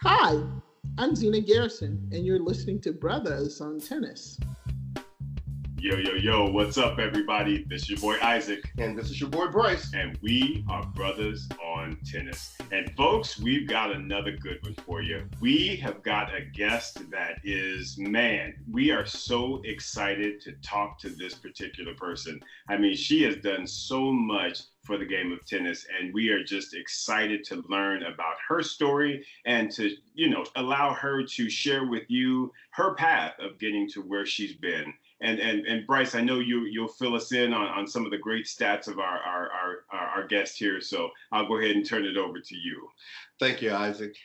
Hi, I'm Zena Garrison, and you're listening to Brothers on Tennis. Yo, what's up, everybody? This is your boy Isaac. And this is your boy Bryce. And we are Brothers on Tennis. And folks, we've got another good one for you. We have got a guest that is, man, we are so excited to talk to this particular person. I mean, she has done so much for the game of tennis, and we are just excited to learn about her story and to, allow her to share with you her path of getting to where she's been. And Bryce, I know you'll fill us in on some of the great stats of our guest here, so I'll go ahead and turn it over to you. Thank you, Isaac.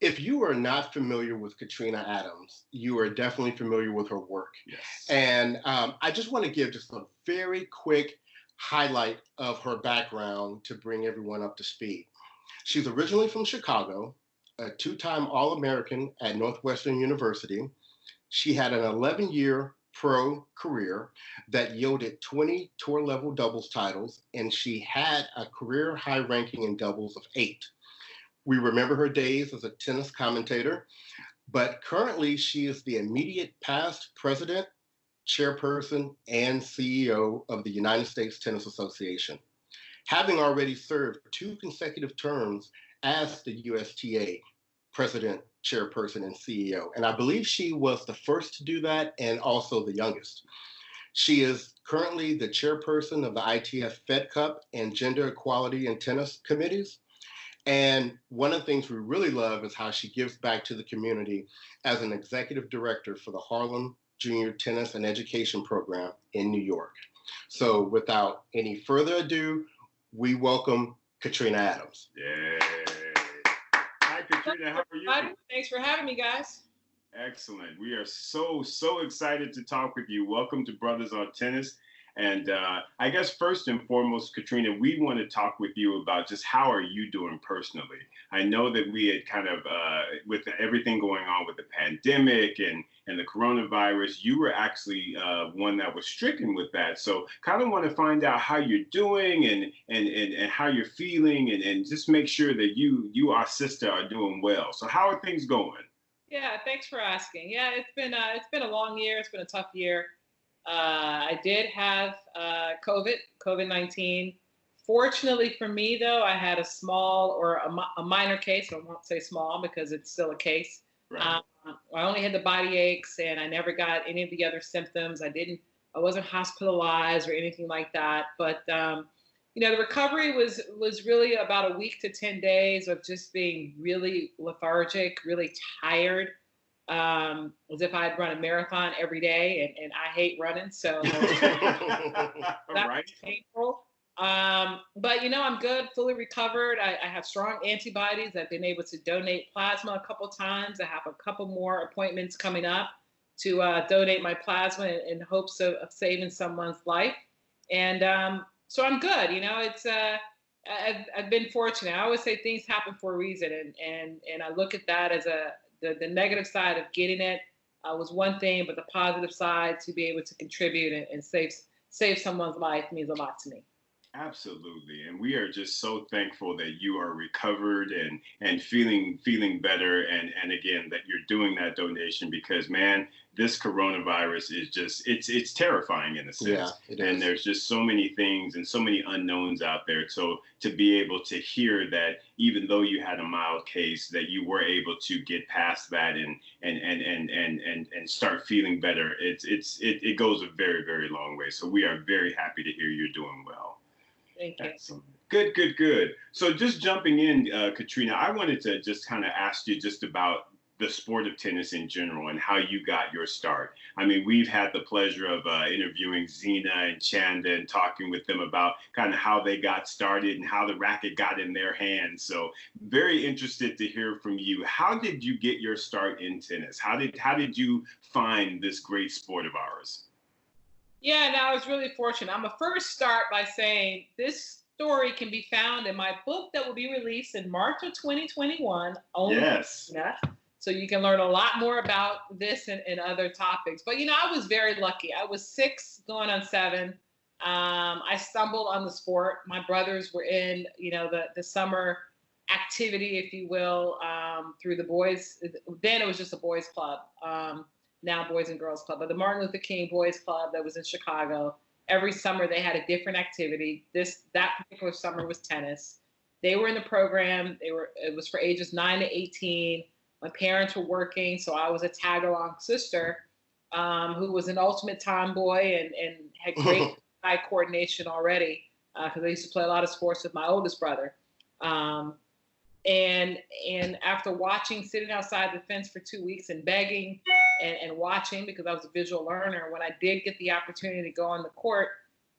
If you are not familiar with Katrina Adams, you are definitely familiar with her work. Yes. And I just want to give just a very quick highlight of her background to bring everyone up to speed. She's originally from Chicago, a two-time All-American at Northwestern University. She had an 11-year pro career that yielded 20 tour-level doubles titles, and she had a career high ranking in doubles of 8. We remember her days as a tennis commentator, but currently she is the immediate past president, chairperson, and CEO of the United States Tennis Association, having already served 2 consecutive terms as the USTA president, chairperson, and CEO. And I believe she was the first to do that and also the youngest. She is currently the chairperson of the ITF Fed Cup and Gender Equality in Tennis committees. And one of the things we really love is how she gives back to the community as an executive director for the Harlem Junior Tennis and Education Program in New York. So without any further ado, we welcome Katrina Adams. Yay. Hi, Katrina. How are you? Thanks for having me, guys. Excellent. We are so excited to talk with you. Welcome to Brothers on Tennis. And I guess first and foremost, Katrina, we want to talk with you about just how are you doing personally? I know that we had kind of, with everything going on with the pandemic and the coronavirus, you were actually one that was stricken with that. So kind of want to find out how you're doing and how you're feeling and just make sure that you, our sister, are doing well. So how are things going? Yeah, thanks for asking. Yeah, it's been a long year. It's been a tough year. I did have COVID-19. Fortunately for me, though, I had a small or a minor case. I won't say small because it's still a case. Right. I only had the body aches, and I never got any of the other symptoms. I wasn't hospitalized or anything like that. But the recovery was really about a week to 10 days of just being really lethargic, really tired. As if I'd run a marathon every day, and I hate running, so that Right. was painful. But I'm good, fully recovered. I have strong antibodies. I've been able to donate plasma a couple times. I have a couple more appointments coming up to donate my plasma in hopes of saving someone's life. And so I'm good. It's I've been fortunate. I always say things happen for a reason, and I look at that as the negative side of getting it was one thing, but the positive side to be able to contribute and save someone's life means a lot to me. Absolutely. And we are just so thankful that you are recovered and feeling better. And again, that you're doing that donation because, man, this coronavirus is just, it's terrifying in a sense. Yeah, it is. And there's just so many things and so many unknowns out there. So to be able to hear that even though you had a mild case, that you were able to get past that and start feeling better, it goes a very, very long way. So we are very happy to hear you're doing well. Thank you. Excellent. Good. So just jumping in, Katrina, I wanted to just kind of ask you just about the sport of tennis in general and how you got your start. I mean, we've had the pleasure of interviewing Zena and Chanda and talking with them about kind of how they got started and how the racket got in their hands. So very interested to hear from you. How did you get your start in tennis? How did you find this great sport of ours? Yeah, no, I was really fortunate. I'm gonna first start by saying this story can be found in my book that will be released in March of 2021. Yes. So you can learn a lot more about this and other topics. But, I was very lucky. I was 6 going on 7. I stumbled on the sport. My brothers were in, the summer activity, if you will, through the boys. Then it was just a boys club. Now Boys and Girls Club, but the Martin Luther King Boys Club that was in Chicago. Every summer they had a different activity. That particular summer was tennis. They were in the program. It was for ages 9 to 18. My parents were working, so I was a tag-along sister who was an ultimate tomboy and had great eye coordination already because I used to play a lot of sports with my oldest brother. And after sitting outside the fence for 2 weeks and begging and watching, because I was a visual learner, when I did get the opportunity to go on the court,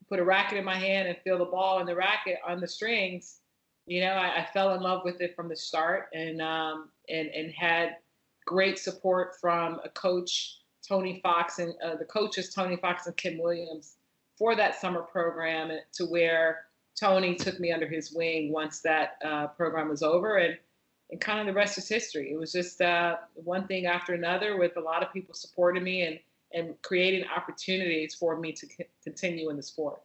put a racket in my hand and feel the ball and the racket on the strings, I fell in love with it from the start, and had great support from a coach, Tony Fox, and the coaches Tony Fox and Kim Williams for that summer program, to where Tony took me under his wing once that program was over, and kind of the rest is history. It was just one thing after another, with a lot of people supporting me and creating opportunities for me to continue in the sport.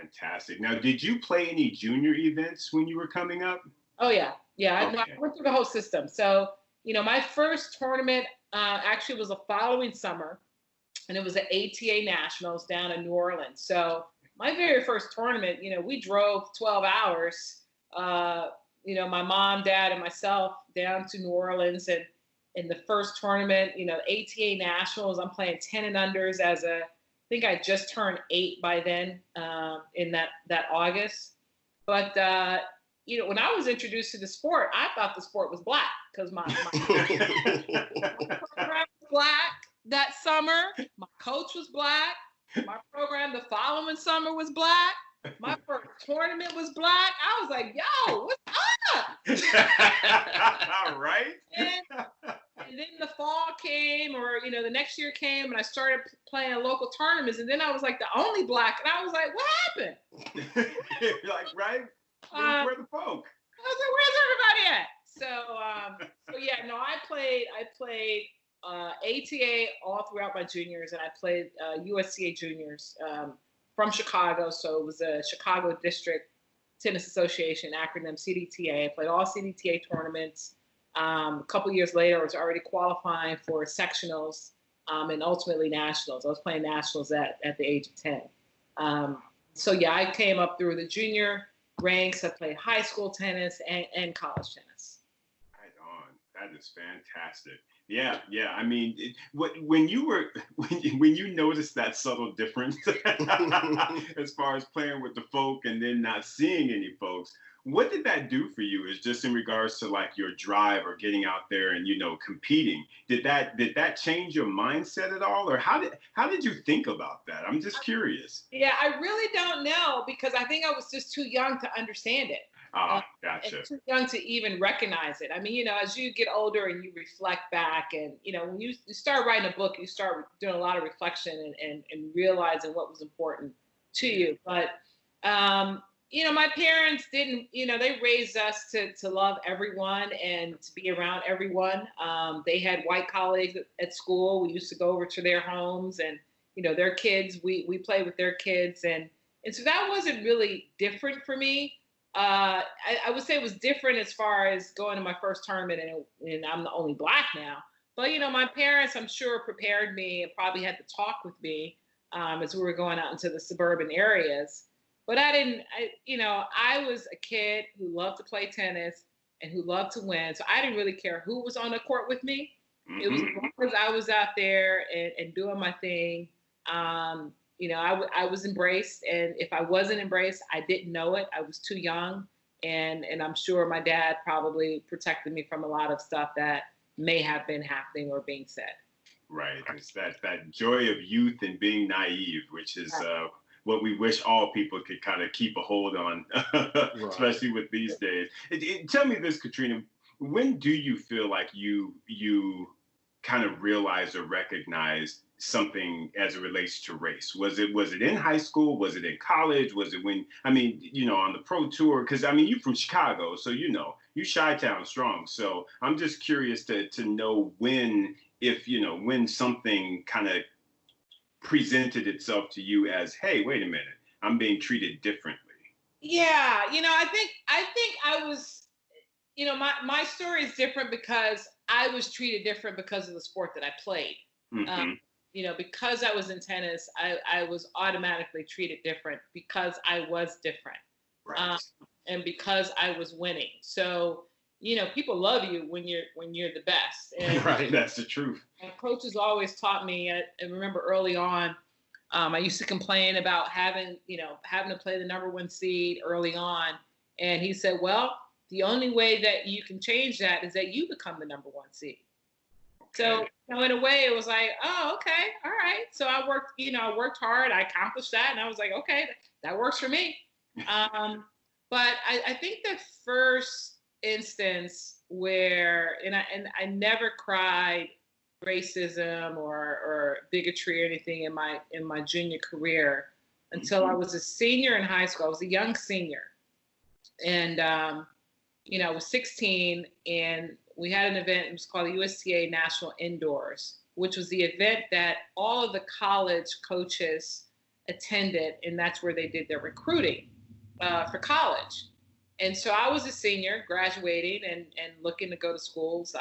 Fantastic. Now, did you play any junior events when you were coming up? Oh, yeah. Yeah, Okay. I went through the whole system. So, my first tournament actually was the following summer, and it was the ATA Nationals down in New Orleans. So my very first tournament, we drove 12 hours, my mom, dad, and myself down to New Orleans. And in the first tournament, ATA Nationals, I'm playing 10 and unders I think I just turned 8 by then in that August. But, when I was introduced to the sport, I thought the sport was black because my program was black that summer. My coach was black. My program the following summer was black. My first tournament was black. I was like, yo, what's up? All right. And then the fall came, or, the next year came, and I started playing local tournaments. And then I was like the only black. And I was like, what happened? You're like, right? Where the folk? I was like, where's everybody at? So yeah, no, I played ATA all throughout my juniors, and I played USCA juniors from Chicago. So it was a Chicago District Tennis Association, acronym CDTA. I played all CDTA tournaments. A couple years later, I was already qualifying for sectionals and ultimately nationals. I was playing nationals at the age of 10. So yeah, I came up through the junior ranks. I played high school tennis and college tennis. Right on. That is fantastic. Yeah. I mean, when you noticed that subtle difference as far as playing with the folk and then not seeing any folks, what did that do for you? Is just in regards to like your drive or getting out there and competing? Did that change your mindset at all, or how did you think about that? I'm just curious. Yeah, I really don't know, because I think I was just too young to understand it. Gotcha. And too young to even recognize it. I mean, as you get older and you reflect back, and when you start writing a book, you start doing a lot of reflection and realizing what was important to you. But my parents didn't, they raised us to love everyone and to be around everyone. They had white colleagues at school. We used to go over to their homes, and, their kids, we played with their kids. And so that wasn't really different for me. I would say it was different as far as going to my first tournament, and I'm the only black now. But, my parents, I'm sure, prepared me and probably had to talk with me as we were going out into the suburban areas. But I was a kid who loved to play tennis and who loved to win. So I didn't really care who was on the court with me. Mm-hmm. It was as long as I was out there and doing my thing. I was embraced. And if I wasn't embraced, I didn't know it. I was too young. And I'm sure my dad probably protected me from a lot of stuff that may have been happening or being said. Right. It's that joy of youth and being naive, which is what we wish all people could kind of keep a hold on, especially with these days. Tell me this, Katrina, when do you feel like you kind of realized or recognized something as it relates to race? Was it in high school? Was it in college? Was it when, on the pro tour? Because, you're from Chicago, so you Chi-Town strong. So I'm just curious to know when something kind of presented itself to you as, hey, wait a minute, I'm being treated differently. Yeah, I think I was my story is different because I was treated different because of the sport that I played. Mm-hmm. Because I was in tennis, I was automatically treated different because I was different. Right. And because I was winning. So, people love you when you're the best. And Right. That's the truth. my coaches always taught me, I remember early on, I used to complain about having to play the number one seed early on. And he said, well, the only way that you can change that is that you become the number one seed. So, in a way, it was like, oh, okay, all right. So I worked hard. I accomplished that, and I was like, okay, that works for me. But I think the first instance where, and I never cried racism or bigotry or anything in my junior career until I was a senior in high school. I was a young senior, and I was 16, and we had an event. It was called the USTA National Indoors, which was the event that all of the college coaches attended, and that's where they did their recruiting for college. And so I was a senior, graduating and looking to go to schools.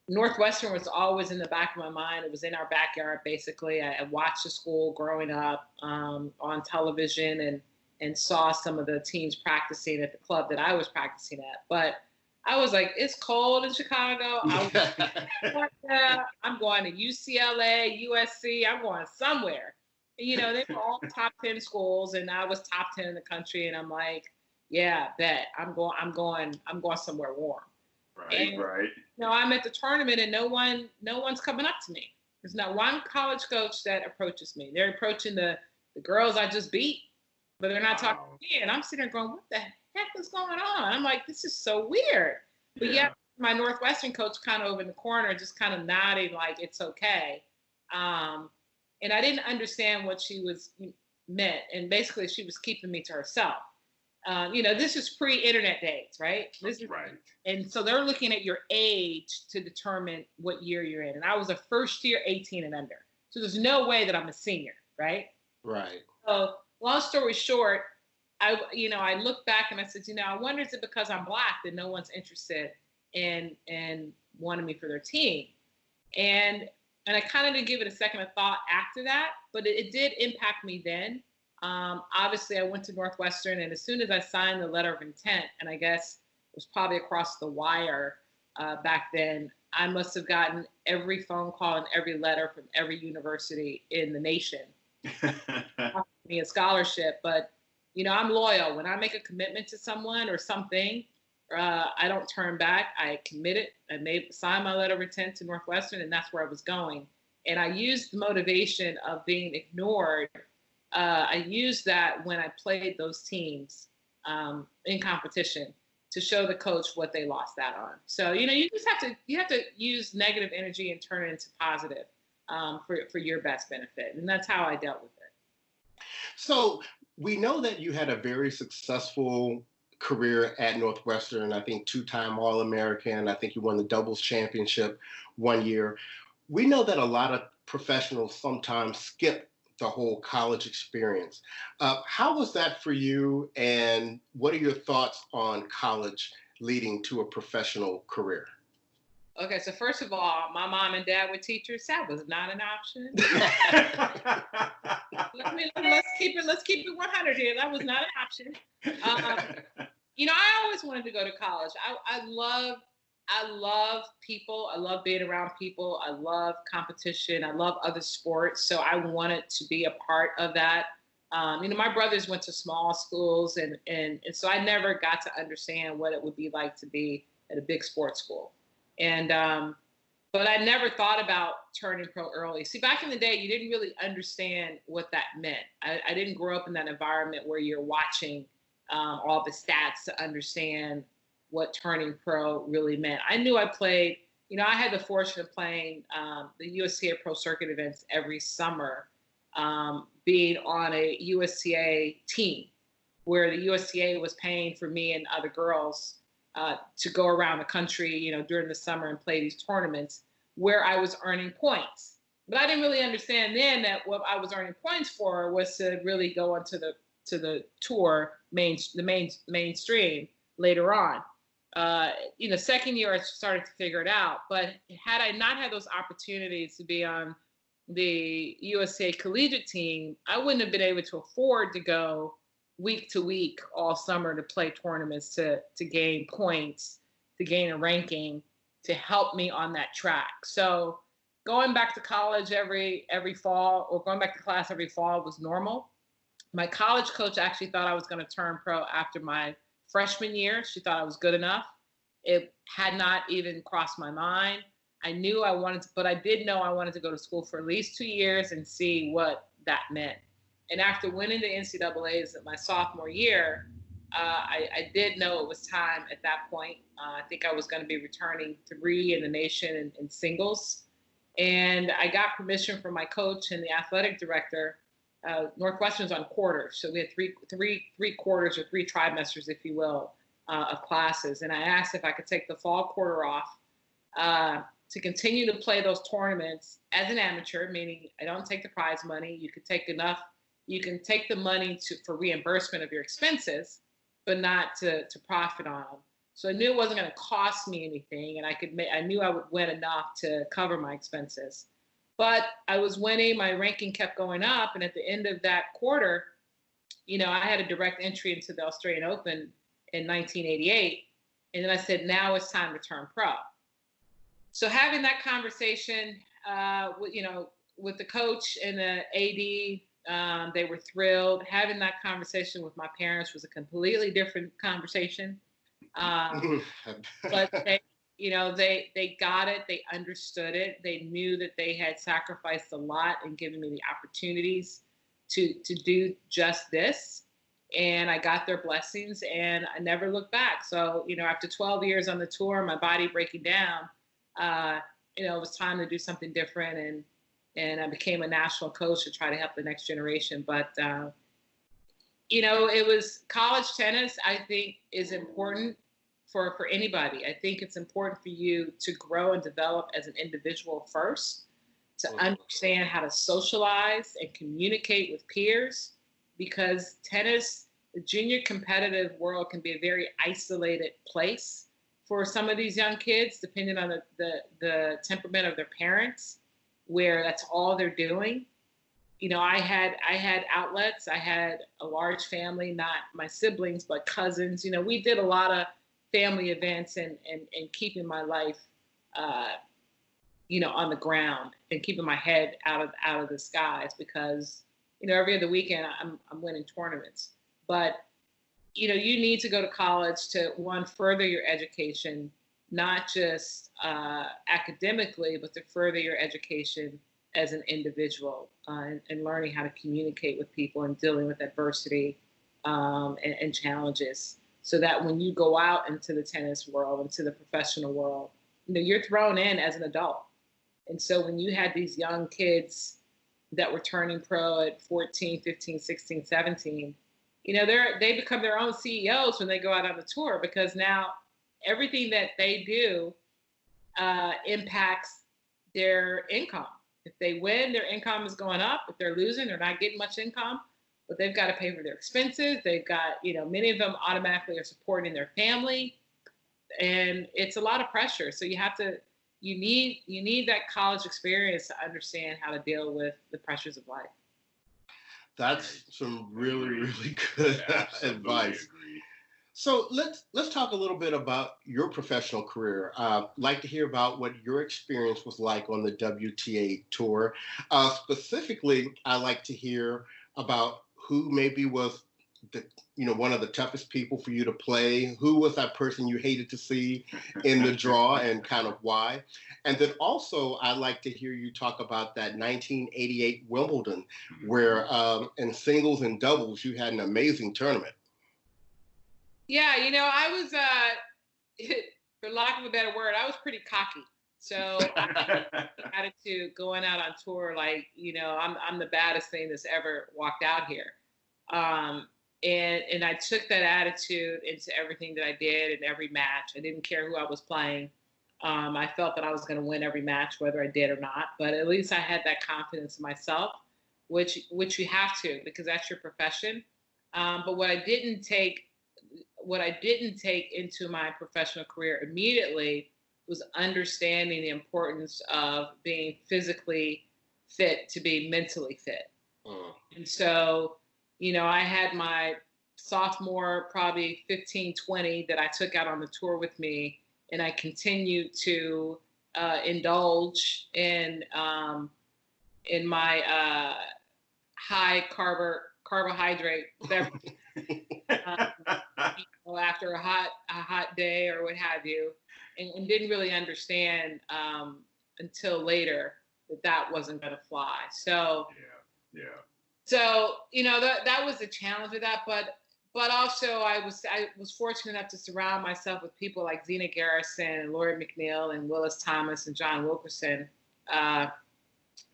Northwestern was always in the back of my mind. It was in our backyard, basically. I watched the school growing up on television and saw some of the teams practicing at the club that I was practicing at. But I was like, it's cold in Chicago. I'm going to UCLA, USC. I'm going somewhere. They were all top 10 schools, and I was top 10 in the country. And I'm like, yeah, bet I'm going somewhere warm. Right, right. I'm at the tournament, and no one's coming up to me. There's not one college coach that approaches me. They're approaching the girls I just beat, but they're not talking to me. And I'm sitting there going, what the heck is going on? I'm like, this is so weird. But yeah, my Northwestern coach kind of over in the corner, just kind of nodding like it's okay. And I didn't understand what she was meant. And basically, she was keeping me to herself. This is pre-internet days, right? This is right. And so they're looking at your age to determine what year you're in. And I was a first year, 18 and under. So there's no way that I'm a senior, right? Right. So long story short, I look back and I said, I wonder, is it because I'm Black that no one's interested in wanting me for their team? And I kind of didn't give it a second of thought after that, but it did impact me then. Obviously, I went to Northwestern, and as soon as I signed the letter of intent, and I guess it was probably across the wire back then, I must have gotten every phone call and every letter from every university in the nation. Me a scholarship, but I'm loyal. When I make a commitment to someone or something, I don't turn back. I committed. I signed my letter of intent to Northwestern, and that's where I was going. And I used the motivation of being ignored. I used that when I played those teams in competition to show the coach what they lost out on. So you just have to use negative energy and turn it into positive for your best benefit, and that's how I dealt with it. So we know that you had a very successful career at Northwestern. I think 2-time All-American. I think you won the doubles championship one year. We know that a lot of professionals sometimes skip the whole college experience. How was that for you, and what are your thoughts on college leading to a professional career? Okay, so first of all, my mom and dad were teachers. That was not an option. Let's keep it 100 here. That was not an option. I always wanted to go to college. I love people. I love being around people. I love competition. I love other sports. So I wanted to be a part of that. My brothers went to small schools, and so I never got to understand what it would be like to be at a big sports school. And but I never thought about turning pro early. See, back in the day, you didn't really understand what that meant. I didn't grow up in that environment where you're watching all the stats to understand what turning pro really meant. I knew I played, I had the fortune of playing the USTA Pro Circuit events every summer, being on a USTA team where the USTA was paying for me and other girls to go around the country, during the summer and play these tournaments where I was earning points. But I didn't really understand then that what I was earning points for was to really go onto the tour, the mainstream later on. second year I started to figure it out. But had I not had those opportunities to be on the USA collegiate team, I wouldn't have been able to afford to go week to week all summer to play tournaments, to gain points, to gain a ranking, to help me on that track. So going back to college every fall, or going back to class every fall, was normal. My college coach actually thought I was going to turn pro after my freshman year. She thought I was good enough. It had not even crossed my mind. I knew I wanted to, but I did know I wanted to go to school for at least 2 years and see what that meant. And after winning the NCAAs at my sophomore year, I did know it was time at that point. I think I was going to be returning 3 in the nation in singles. And I got permission from my coach and the athletic director. Northwestern's on quarters. So we had three quarters, or 3 trimesters, if you will, of classes. And I asked if I could take the fall quarter off to continue to play those tournaments as an amateur, meaning I don't take the prize money. You can take the money for reimbursement of your expenses, but not to profit on them. So I knew it wasn't going to cost me anything, and I knew I would win enough to cover my expenses. But I was winning, my ranking kept going up, and at the end of that quarter, I had a direct entry into the Australian Open in 1988, and then I said, now it's time to turn pro. So having that conversation, with the coach and the AD, they were thrilled. Having that conversation with my parents was a completely different conversation. But they got it. They understood it. They knew that they had sacrificed a lot and given me the opportunities to do just this. And I got their blessings, and I never looked back. So, after 12 years on the tour, my body breaking down, it was time to do something different. And I became a national coach to try to help the next generation. But, it was college tennis, I think, is important for anybody. I think it's important for you to grow and develop as an individual first, to understand how to socialize and communicate with peers, because tennis, the junior competitive world, can be a very isolated place for some of these young kids, depending on the temperament of their parents, where that's all they're doing. I had outlets. I had a large family, not my siblings, but cousins. We did a lot of family events and keeping my life, on the ground, and keeping my head out of the skies, because, every other weekend I'm winning tournaments. But, you need to go to college to, one, further your education, not just academically, but to further your education as an individual, and learning how to communicate with people and dealing with adversity and challenges, so that when you go out into the tennis world, into the professional world, you're thrown in as an adult. And so when you had these young kids that were turning pro at 14, 15, 16, 17, they become their own CEOs when they go out on the tour, because now everything that they do impacts their income. If they win, their income is going up. If they're losing, they're not getting much income, but they've got to pay for their expenses. They've got, many of them automatically are supporting their family, and it's a lot of pressure. So you need that college experience to understand how to deal with the pressures of life. That's some really, really good advice. Agree. So let's talk a little bit about your professional career. I'd like to hear about what your experience was like on the WTA tour. Specifically, I'd like to hear about who maybe was one of the toughest people for you to play. Who was that person you hated to see in the draw, and kind of why? And then also, I'd like to hear you talk about that 1988 Wimbledon, where in singles and doubles, you had an amazing tournament. Yeah, I was, for lack of a better word, I was pretty cocky. So I had the attitude going out on tour, like, I'm the baddest thing that's ever walked out here. And I took that attitude into everything that I did in every match. I didn't care who I was playing. I felt that I was going to win every match, whether I did or not. But at least I had that confidence in myself, which you have to, because that's your profession. But what I didn't take what I didn't take into my professional career immediately was understanding the importance of being physically fit to be mentally fit. And so, I had my sophomore, probably 15, 20 that I took out on the tour with me, and I continued to indulge in my high carbohydrate beverage after a hot day or what have you, and didn't really understand until later that wasn't going to fly. So So that was the challenge of that, but also I was fortunate enough to surround myself with people like Zena Garrison and Lori McNeil and Willis Thomas and John Wilkerson.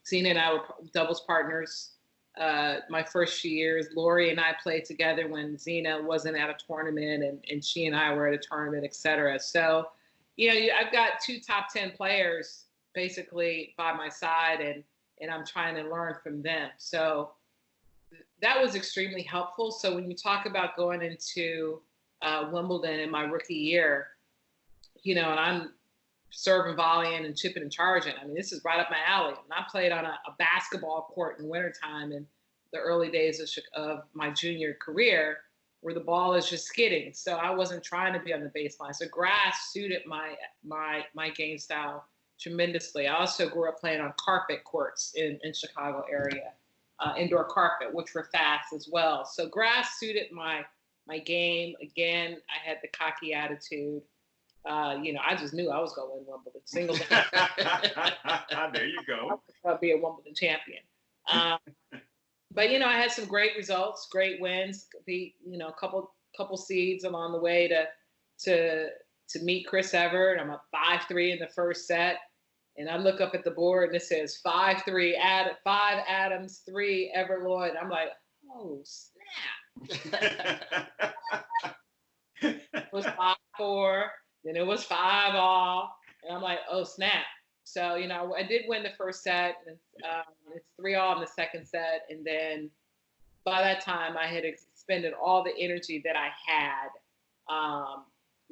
Zena and I were doubles partners my first few years. Lori and I played together when Zena wasn't at a tournament, and she and I were at a tournament, et cetera. So, I've got 2 top 10 players basically by my side, and I'm trying to learn from them. So that was extremely helpful. So when you talk about going into Wimbledon in my rookie year, and I'm serving, volleying, and chipping and charging. I mean, this is right up my alley. And I played on a basketball court in wintertime in the early days of my junior career, where the ball is just skidding. So I wasn't trying to be on the baseline. So grass suited my game style tremendously. I also grew up playing on carpet courts in Chicago area, indoor carpet, which were fast as well. So grass suited my game. Again, I had the cocky attitude. I just knew I was going to win Wimbledon singles. There you go. I'll be a Wimbledon champion. But I had some great results, great wins. Beat a couple seeds along the way to meet Chris Evert. I'm a 5-3 in the first set, and I look up at the board and it says 5-3, 5 Adams, 3 Evert Lloyd. I'm like, oh snap! It was 5-4. Then it was 5-all, and I'm like, oh snap! So I did win the first set, and it's 3-all in the second set, and then by that time I had expended all the energy that I had,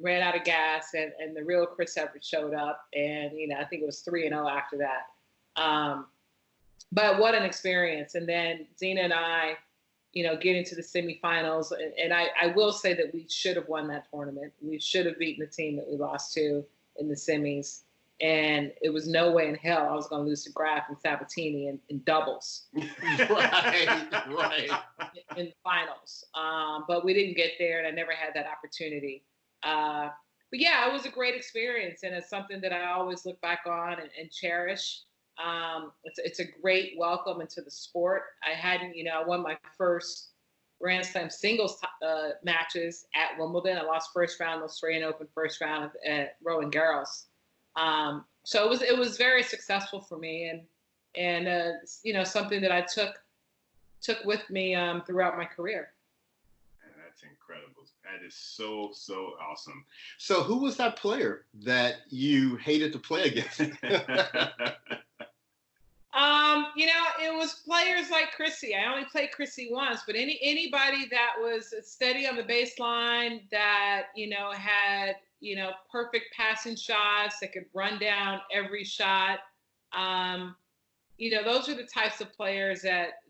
ran out of gas, and the real Chris Evert showed up, and I think it was 3-0 after that. But what an experience! And then Zena and I, get into the semifinals. And I will say that we should have won that tournament. We should have beaten the team that we lost to in the semis. And it was no way in hell I was going to lose to Graf and Sabatini in doubles. Right. In the finals. But we didn't get there, and I never had that opportunity. But yeah, it was a great experience, and it's something that I always look back on and cherish. It's a great welcome into the sport. I won my first Grand Slam singles matches at Wimbledon. I lost first round Australian Open, first round at Roland Garros. So it was very successful for me, and something that I took with me throughout my career. That's incredible. That is so awesome. So who was that player that you hated to play against? It was players like Chrissy. I only played Chrissy once, but anybody that was steady on the baseline, that, had, perfect passing shots, that could run down every shot. Those are the types of players that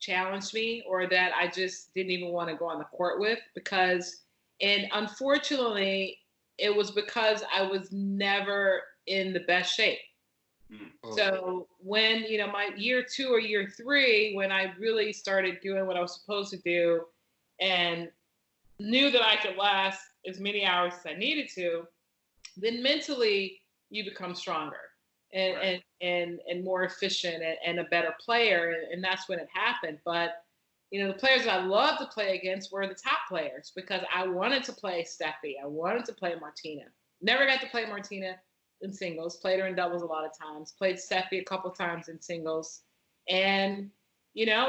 challenged me, or that I just didn't even want to go on the court with, and unfortunately, it was because I was never in the best shape. So when, my year 2 or year 3, when I really started doing what I was supposed to do and knew that I could last as many hours as I needed to, then mentally you become stronger and more efficient and a better player. And that's when it happened. But, the players that I loved to play against were the top players, because I wanted to play Steffi. I wanted to play Martina. Never got to play Martina in singles, played her in doubles a lot of times, played Steffi a couple times in singles, and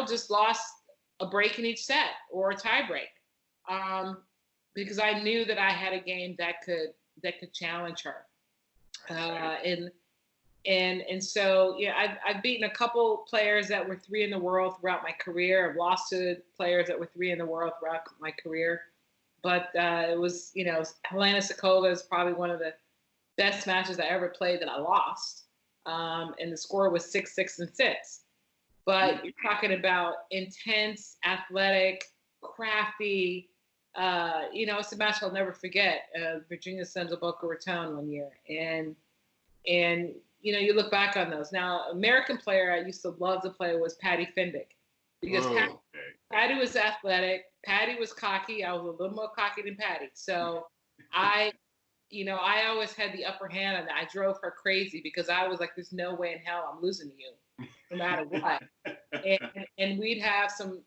just lost a break in each set or a tie break, because I knew that I had a game that could challenge her, and so I've beaten a couple players that were 3 in the world throughout my career. I've lost to players that were 3 in the world throughout my career, but it was, Helena Sokova is probably one of the best matches I ever played that I lost. And the score was 6-6 and 6. But you're talking about intense, athletic, crafty. It's a match I'll never forget. Virginia sends a Boca Raton one year, and you look back on those. Now, American player I used to love to play was Patty Fendick, because Patty was athletic. Patty was cocky. I was a little more cocky than Patty. So I always had the upper hand on that. I drove her crazy because I was like, there's no way in hell I'm losing to you, no matter what. and we'd have some,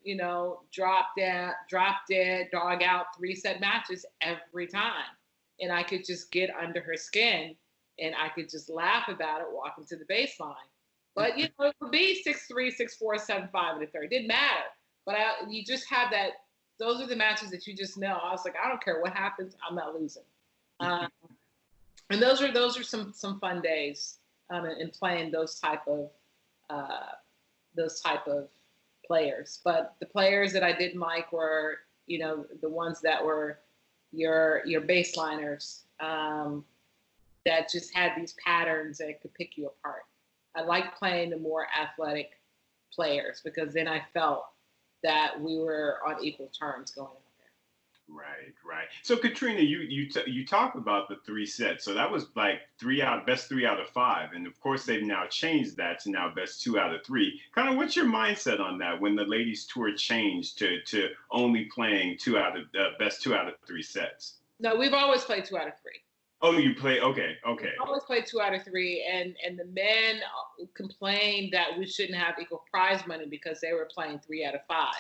drop dead, dog out 3-set matches every time. And I could just get under her skin and I could just laugh about it walking to the baseline. But, it would be 6-3, 6-4, 7-5 in the third. It didn't matter. But you just have that. Those are the matches that you just know. I was like, I don't care what happens. I'm not losing. And those are some fun days in playing those type of players. But the players that I didn't like were, the ones that were your baseliners that just had these patterns that could pick you apart. I like playing the more athletic players because then I felt that we were on equal terms going out there. Right. So Katrina, you talk about the 3 sets. So that was like best 3 out of 5, and of course they've now changed that to now best 2 out of 3. Kind of what's your mindset on that when the ladies tour changed to only playing best 2 out of 3 sets? No, we've always played 2 out of 3. Oh, you play? Okay. We always played 2 out of 3, and the men complained that we shouldn't have equal prize money because they were playing 3 out of 5.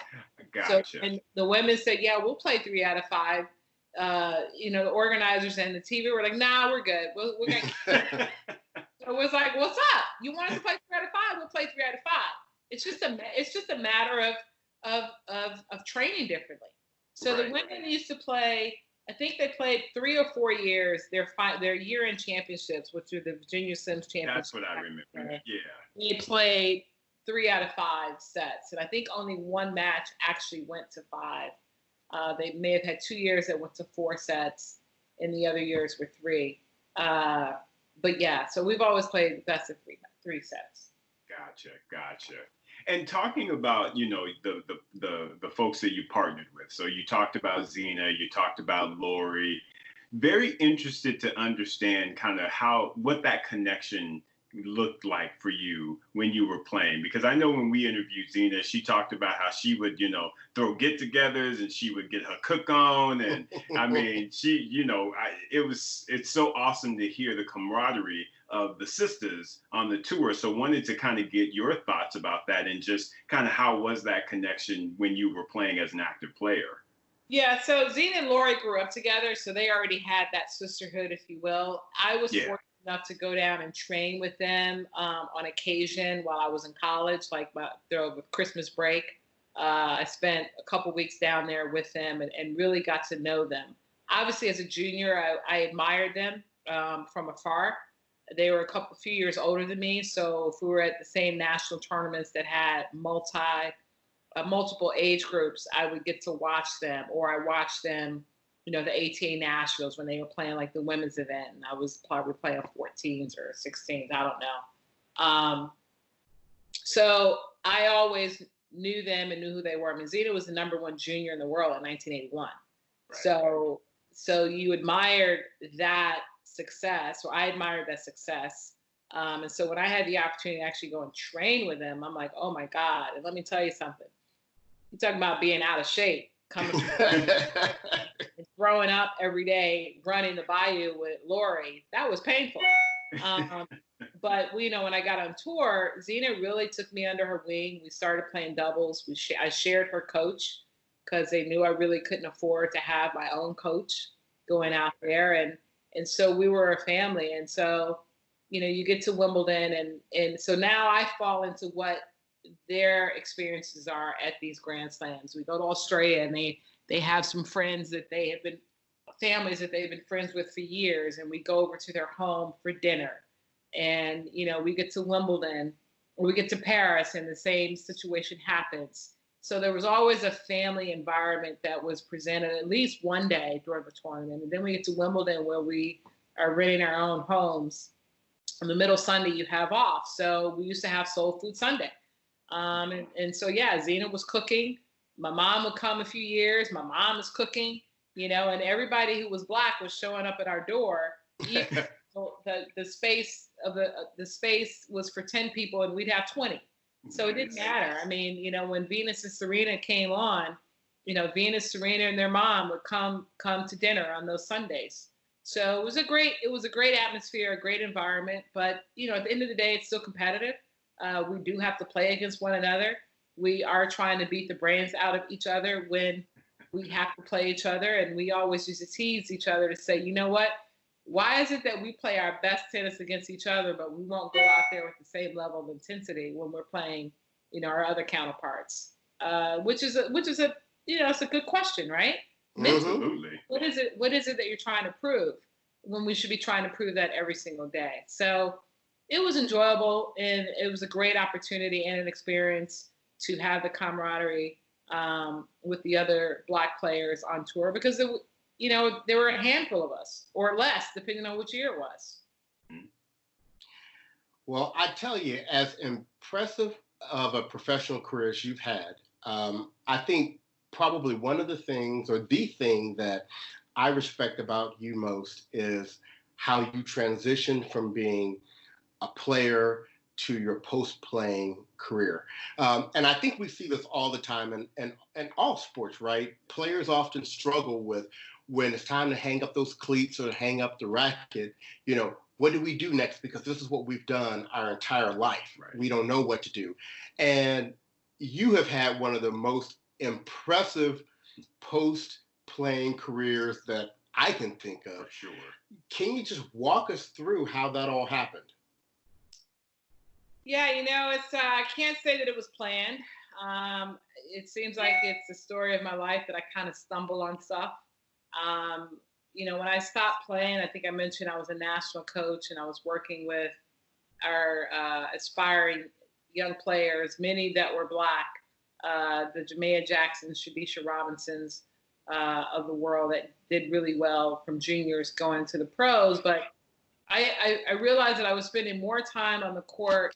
Gotcha. So, and the women said, "Yeah, we'll play 3 out of 5." The organizers and the TV were like, "Nah, we're good. We're gonna." So it was like, "What's up? You want us to play 3 out of 5? We'll play 3 out of 5." It's just a matter of training differently. So the women used to play. I think they played 3 or 4 years. Their year-end championships, which were the Virginia Sims Championships. That's what I remember. Yeah. They played 3 out of 5 sets, and I think only one match actually went to 5. They may have had 2 years that went to 4 sets, and the other years were 3. But yeah, so we've always played best of 3 sets. Gotcha. And talking about, the folks that you partnered with. So you talked about Zena, you talked about Lori. Very interested to understand kind of what that connection looked like for you when you were playing, because I know when we interviewed Zena, she talked about how she would, throw get-togethers and she would get her cook on, and I mean, she, it's so awesome to hear the camaraderie of the sisters on the tour. So wanted to kind of get your thoughts about that and just kind of how was that connection when you were playing as an active player? Yeah, so Zena and Lori grew up together, so they already had that sisterhood, if you will. I was fortunate enough to go down and train with them on occasion while I was in college, like over Christmas break. I spent a couple weeks down there with them and really got to know them. Obviously, as a junior, I admired them from afar. They were a few years older than me, so if we were at the same national tournaments that had multiple age groups, I would get to watch them, or I watched them, the ATA Nationals when they were playing like the women's event, and I was probably playing 14s or 16s, I don't know. So I always knew them and knew who they were. I mean, Zena was the #1 junior in the world in 1981. Right. So you admired that success, or I admired that success. And so when I had the opportunity to actually go and train with them, I'm like, oh my God. And let me tell you something. You're talking about being out of shape, coming and throwing up every day, running the bayou with Lori. That was painful. But when I got on tour, Zena really took me under her wing. We started playing doubles. I shared her coach because they knew I really couldn't afford to have my own coach going out there. And so we were a family. And so, you get to Wimbledon. And so now I fall into what their experiences are at these Grand Slams. We go to Australia and they have some friends that families that they've been friends with for years. And we go over to their home for dinner. And, we get to Wimbledon, or we get to Paris and the same situation happens. So there was always a family environment that was presented at least one day during the tournament. And then we get to Wimbledon where we are renting our own homes. On the middle Sunday you have off. So we used to have Soul Food Sunday. And so, yeah, Zena was cooking. My mom would come a few years. My mom was cooking, and everybody who was Black was showing up at our door. The space of the space was for 10 people and we'd have 20. So it didn't matter. I mean, when Venus and Serena came on, Venus, Serena, and their mom would come to dinner on those Sundays. So it was a great atmosphere, a great environment. But at the end of the day, it's still competitive. We do have to play against one another. We are trying to beat the brains out of each other when we have to play each other. And we always used to tease each other to say, you know what? Why is it that we play our best tennis against each other, but we won't go out there with the same level of intensity when we're playing, our other counterparts? Which is a it's a good question, right? Absolutely. What is it that you're trying to prove when we should be trying to prove that every single day? So it was enjoyable, and it was a great opportunity and an experience to have the camaraderie with the other Black players on tour, because there were a handful of us or less, depending on which year it was. Well, I tell you, as impressive of a professional career as you've had, I think probably one of the things, or the thing that I respect about you most, is how you transitioned from being a player to your post-playing career. And I think we see this all the time in all sports, right? Players often struggle with, when it's time to hang up those cleats or hang up the racket, what do we do next? Because this is what we've done our entire life. Right. We don't know what to do. And you have had one of the most impressive post-playing careers that I can think of. For sure. Can you just walk us through how that all happened? Yeah, it's I can't say that it was planned. It seems like it's the story of my life that I kind of stumble on stuff. When I stopped playing, I think I mentioned I was a national coach and I was working with our aspiring young players, many that were Black, the Jamea Jacksons, Shadisha Robinsons of the world that did really well from juniors going to the pros. But I realized that I was spending more time on the court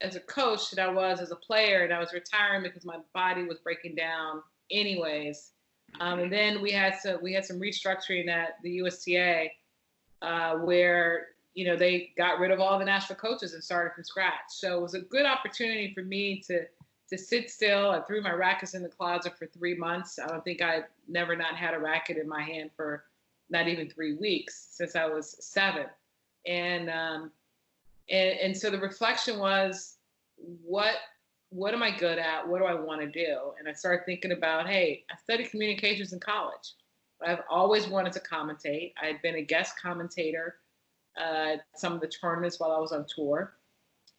as a coach than I was as a player, and I was retiring because my body was breaking down anyways. And then we had some restructuring at the USTA where they got rid of all the national coaches and started from scratch. So it was a good opportunity for me to sit still. I threw my rackets in the closet for 3 months. I don't think I've never not had a racket in my hand for not even 3 weeks since I was 7. And so the reflection was, what am I good at? What do I want to do? And I started thinking about, hey, I studied communications in college. I've always wanted to commentate. I had been a guest commentator at some of the tournaments while I was on tour,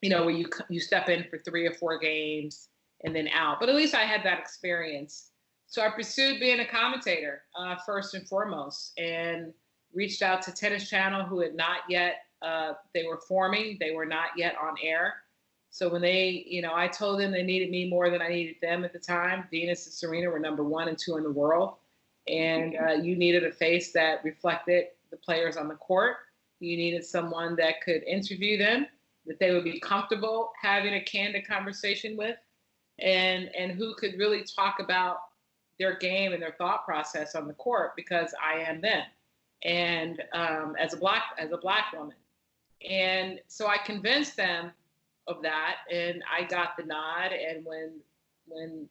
where you step in for 3 or 4 games and then out. But at least I had that experience. So I pursued being a commentator first and foremost, and reached out to Tennis Channel, who had not yet, they were forming. They were not yet on air. So when they, I told them they needed me more than I needed them at the time. Venus and Serena were number 1 and 2 in the world. And you needed a face that reflected the players on the court. You needed someone that could interview them, that they would be comfortable having a candid conversation with, and who could really talk about their game and their thought process on the court, because I am them. And as a black woman. And so I convinced them of that, and I got the nod. And when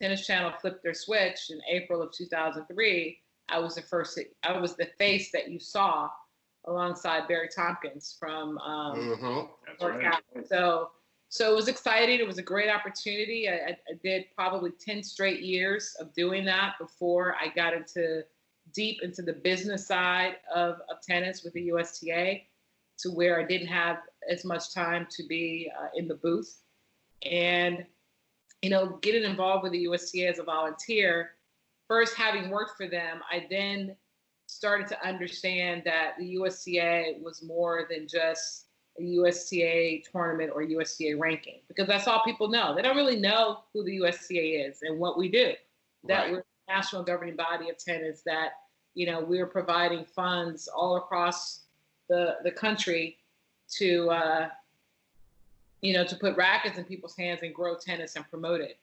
Tennis Channel flipped their switch in April of 2003, I was the face that you saw alongside Barry Tompkins from Right. So it was exciting. It was a great opportunity. I did probably 10 straight years of doing that before I got deep into the business side of tennis with the USTA, to where I didn't have as much time to be in the booth. And, getting involved with the USTA as a volunteer, first having worked for them, I then started to understand that the USTA was more than just a USTA tournament or USTA ranking, because that's all people know. They don't really know who the USTA is and what we do. That Right. we're a national governing body of tennis, that, we're providing funds all across the country to, to put rackets in people's hands and grow tennis and promote it.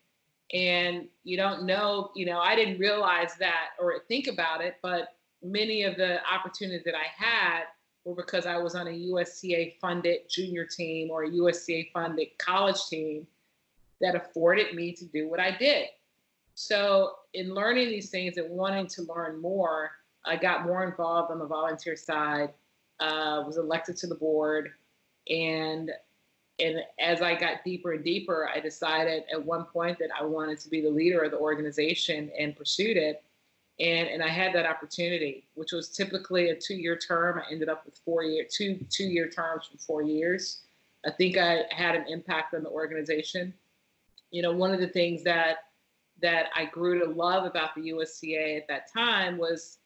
And you don't know, I didn't realize that or think about it, but many of the opportunities that I had were because I was on a USTA funded junior team or a USTA funded college team that afforded me to do what I did. So in learning these things and wanting to learn more, I got more involved on the volunteer side, was elected to the board, and as I got deeper and deeper, I decided at one point that I wanted to be the leader of the organization and pursued it. And I had that opportunity, which was typically a 2-year term. I ended up with 2-year terms for 4 years. I think I had an impact on the organization. One of the things that I grew to love about the USTA at that time was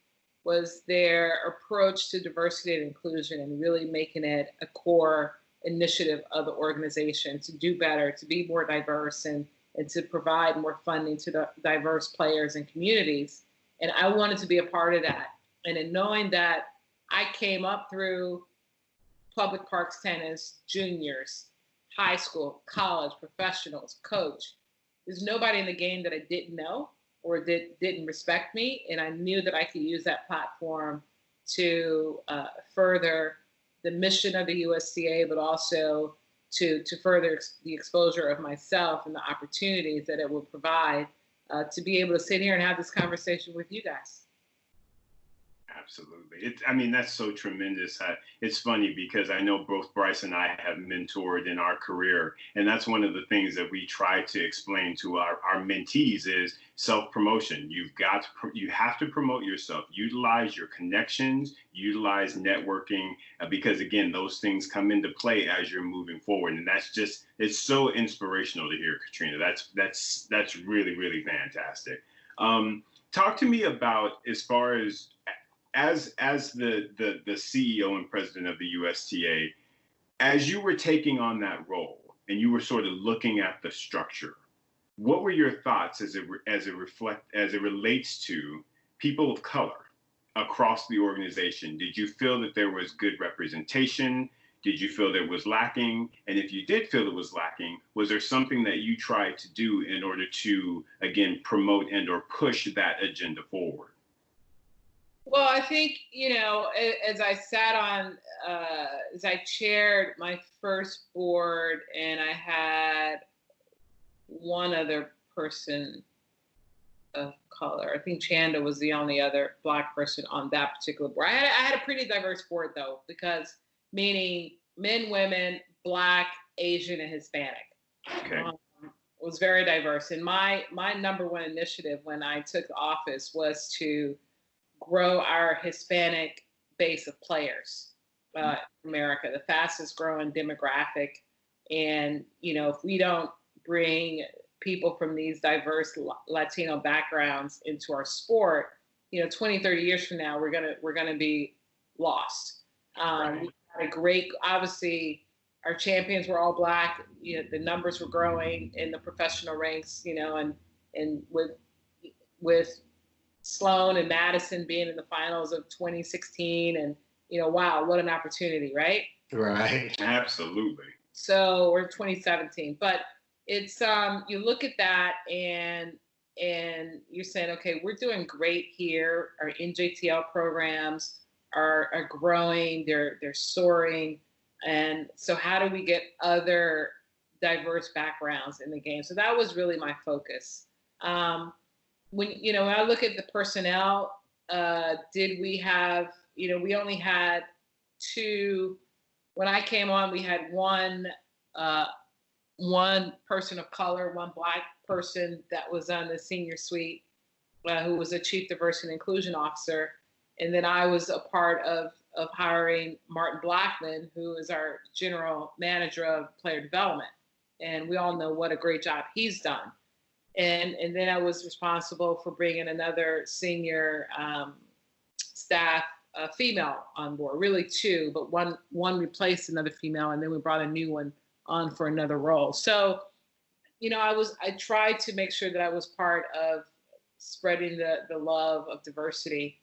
their approach to diversity and inclusion, and really making it a core initiative of the organization to do better, to be more diverse, and to provide more funding to the diverse players and communities. And I wanted to be a part of that. And in knowing that I came up through public parks tennis, juniors, high school, college, professionals, coach, there's nobody in the game that I didn't know or didn't respect me. And I knew that I could use that platform to further the mission of the USTA, but also to further the exposure of myself and the opportunities that it will provide to be able to sit here and have this conversation with you guys. Absolutely. That's so tremendous. It's funny because I know both Bryce and I have mentored in our career. And that's one of the things that we try to explain to our mentees is self-promotion. You have to promote yourself, utilize your connections, utilize networking, because again, those things come into play as you're moving forward. And it's so inspirational to hear, Katrina. That's really, really fantastic. Talk to me about, as far as the CEO and president of the USTA, as you were taking on that role and you were sort of looking at the structure, what were your thoughts as it relates to people of color across the organization? Did you feel that there was good representation? Did you feel there was lacking? And if you did feel it was lacking, was there something that you tried to do in order to, again, promote and or push that agenda forward? Well, I think, as I as I chaired my first board, and I had one other person of color. I think Chanda was the only other Black person on that particular board. I had a pretty diverse board, though, because meaning men, women, Black, Asian, and Hispanic. Okay. Was very diverse. And my number one initiative when I took office was to grow our Hispanic base of players in America, the fastest growing demographic. And, if we don't bring people from these diverse Latino backgrounds into our sport, 20, 30 years from now, we're gonna be lost. Right. We had a great, obviously, our champions were all Black. The numbers were growing in the professional ranks, and with Sloan and Madison being in the finals of 2016, and wow, what an opportunity, right? Right. Absolutely. So we're 2017, but it's you look at that and you're saying, okay, we're doing great here. Our NJTL programs are growing, they're soaring, and so how do we get other diverse backgrounds in the game? So that was really my focus. When I look at the personnel, did we have, we only had 2. When I came on, we had one person of color, one Black person that was on the senior suite, who was a chief diversity and inclusion officer. And then I was a part of hiring Martin Blackman, who is our general manager of player development. And we all know what a great job he's done. And then I was responsible for bringing another senior staff a female on board, really two, but one replaced another female, and then we brought a new one on for another role. So, I tried to make sure that I was part of spreading the love of diversity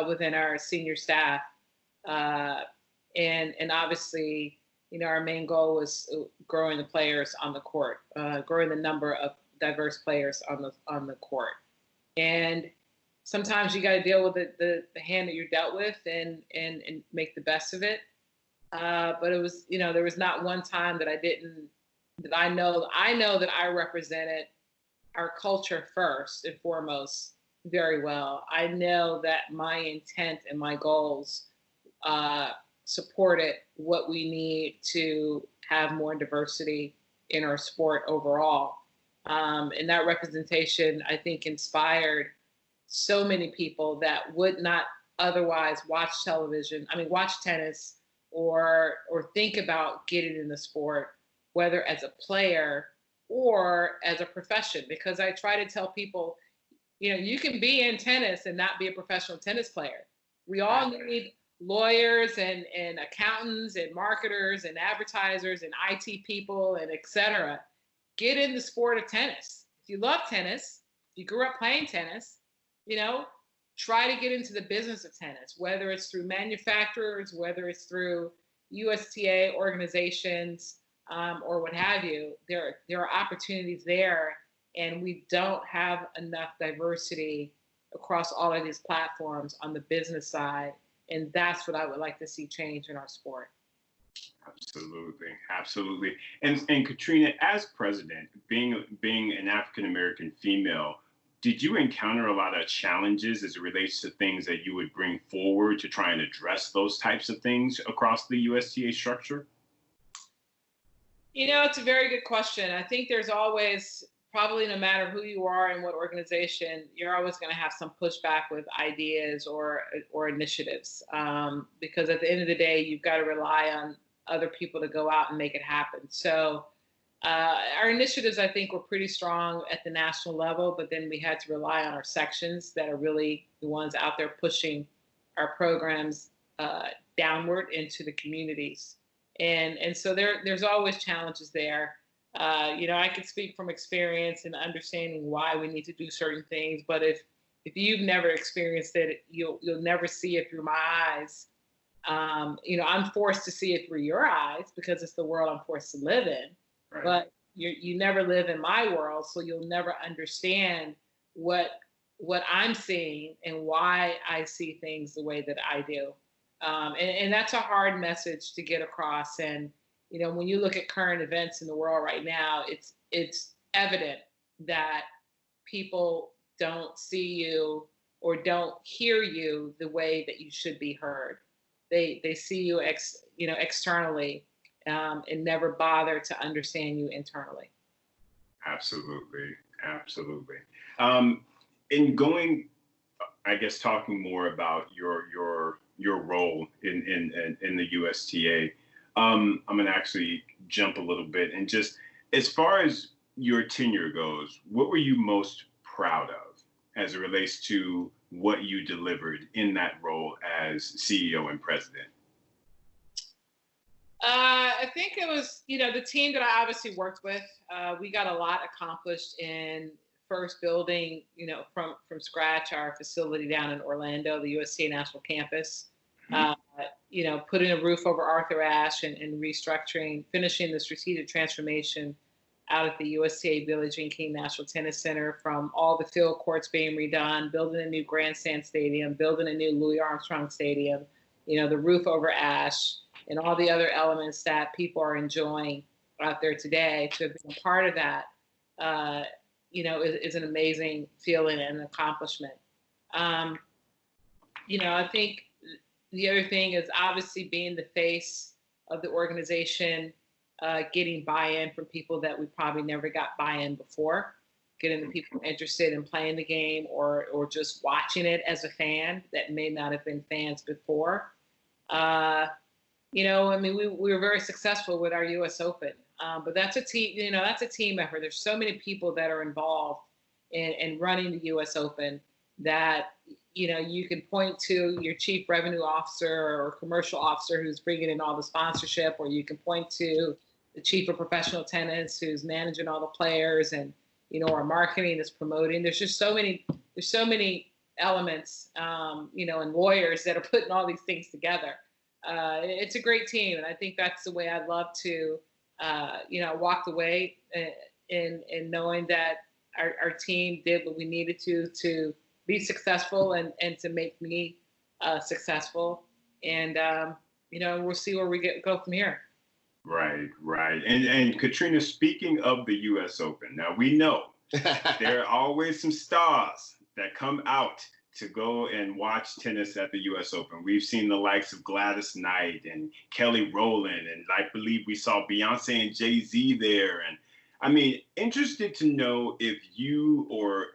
within our senior staff, and obviously, our main goal was growing the players on the court, growing the number of diverse players on the court, and sometimes you got to deal with the hand that you're dealt with and make the best of it. But it was, there was not one time that I know that I represented our culture first and foremost very well. I know that my intent and my goals supported what we need to have more diversity in our sport overall. And that representation, I think, inspired so many people that would not otherwise watch tennis or think about getting in the sport, whether as a player or as a profession. Because I try to tell people, you can be in tennis and not be a professional tennis player. We all need lawyers and accountants and marketers and advertisers and IT people and et cetera. Get in the sport of tennis. If you love tennis, if you grew up playing tennis, try to get into the business of tennis, whether it's through manufacturers, whether it's through USTA organizations, or what have you. There are opportunities there, and we don't have enough diversity across all of these platforms on the business side, and that's what I would like to see change in our sport. Absolutely. And Katrina, as president, being an African American female, did you encounter a lot of challenges as it relates to things that you would bring forward to try and address those types of things across the USTA structure? It's a very good question. I think there's always, probably no matter who you are and what organization, you're always going to have some pushback with ideas or initiatives, because at the end of the day, you've got to rely on other people to go out and make it happen. So our initiatives, I think, were pretty strong at the national level, but then we had to rely on our sections that are really the ones out there pushing our programs downward into the communities. And so there's always challenges there. I could speak from experience and understanding why we need to do certain things, but if you've never experienced it, you'll never see it through my eyes. I'm forced to see it through your eyes because it's the world I'm forced to live in. Right. But you never live in my world, so you'll never understand what I'm seeing and why I see things the way that I do. And that's a hard message to get across. And when you look at current events in the world right now, it's evident that people don't see you or don't hear you the way that you should be heard. They see you externally, and never bother to understand you internally. Absolutely. In going, I guess, talking more about your role in the USTA, I'm going to actually jump a little bit and just, as far as your tenure goes, what were you most proud of as it relates to what you delivered in that role as CEO and president? I think it was, the team that I obviously worked with. We got a lot accomplished in first building, from scratch, our facility down in Orlando, the USTA National Campus. Putting a roof over Arthur Ashe and restructuring, finishing the strategic transformation out at the USTA Billie Jean King National Tennis Center, from all the field courts being redone, building a new grandstand stadium, building a new Louis Armstrong Stadium, the roof over Ashe, and all the other elements that people are enjoying out there today. To have been a part of that, is an amazing feeling and accomplishment. I think the other thing is obviously being the face of the organization, getting buy-in from people that we probably never got buy-in before, getting the people interested in playing the game or just watching it as a fan that may not have been fans before. We were very successful with our U.S. Open, but that's a team. That's a team effort. There's so many people that are involved in running the U.S. Open that you can point to your chief revenue officer or commercial officer who's bringing in all the sponsorship, or you can point to the chief of professional tennis who's managing all the players, and our marketing is promoting. There's so many elements, and lawyers that are putting all these things together. It's a great team, and I think that's the way I'd love to, walked away in knowing that our team did what we needed to be successful and to make me successful. And, we'll see where we go from here. Right. And Katrina, speaking of the U.S. Open, now we know there are always some stars that come out to go and watch tennis at the U.S. Open. We've seen the likes of Gladys Knight and Kelly Rowland, and I believe we saw Beyonce and Jay-Z there. And I mean, interested to know if you or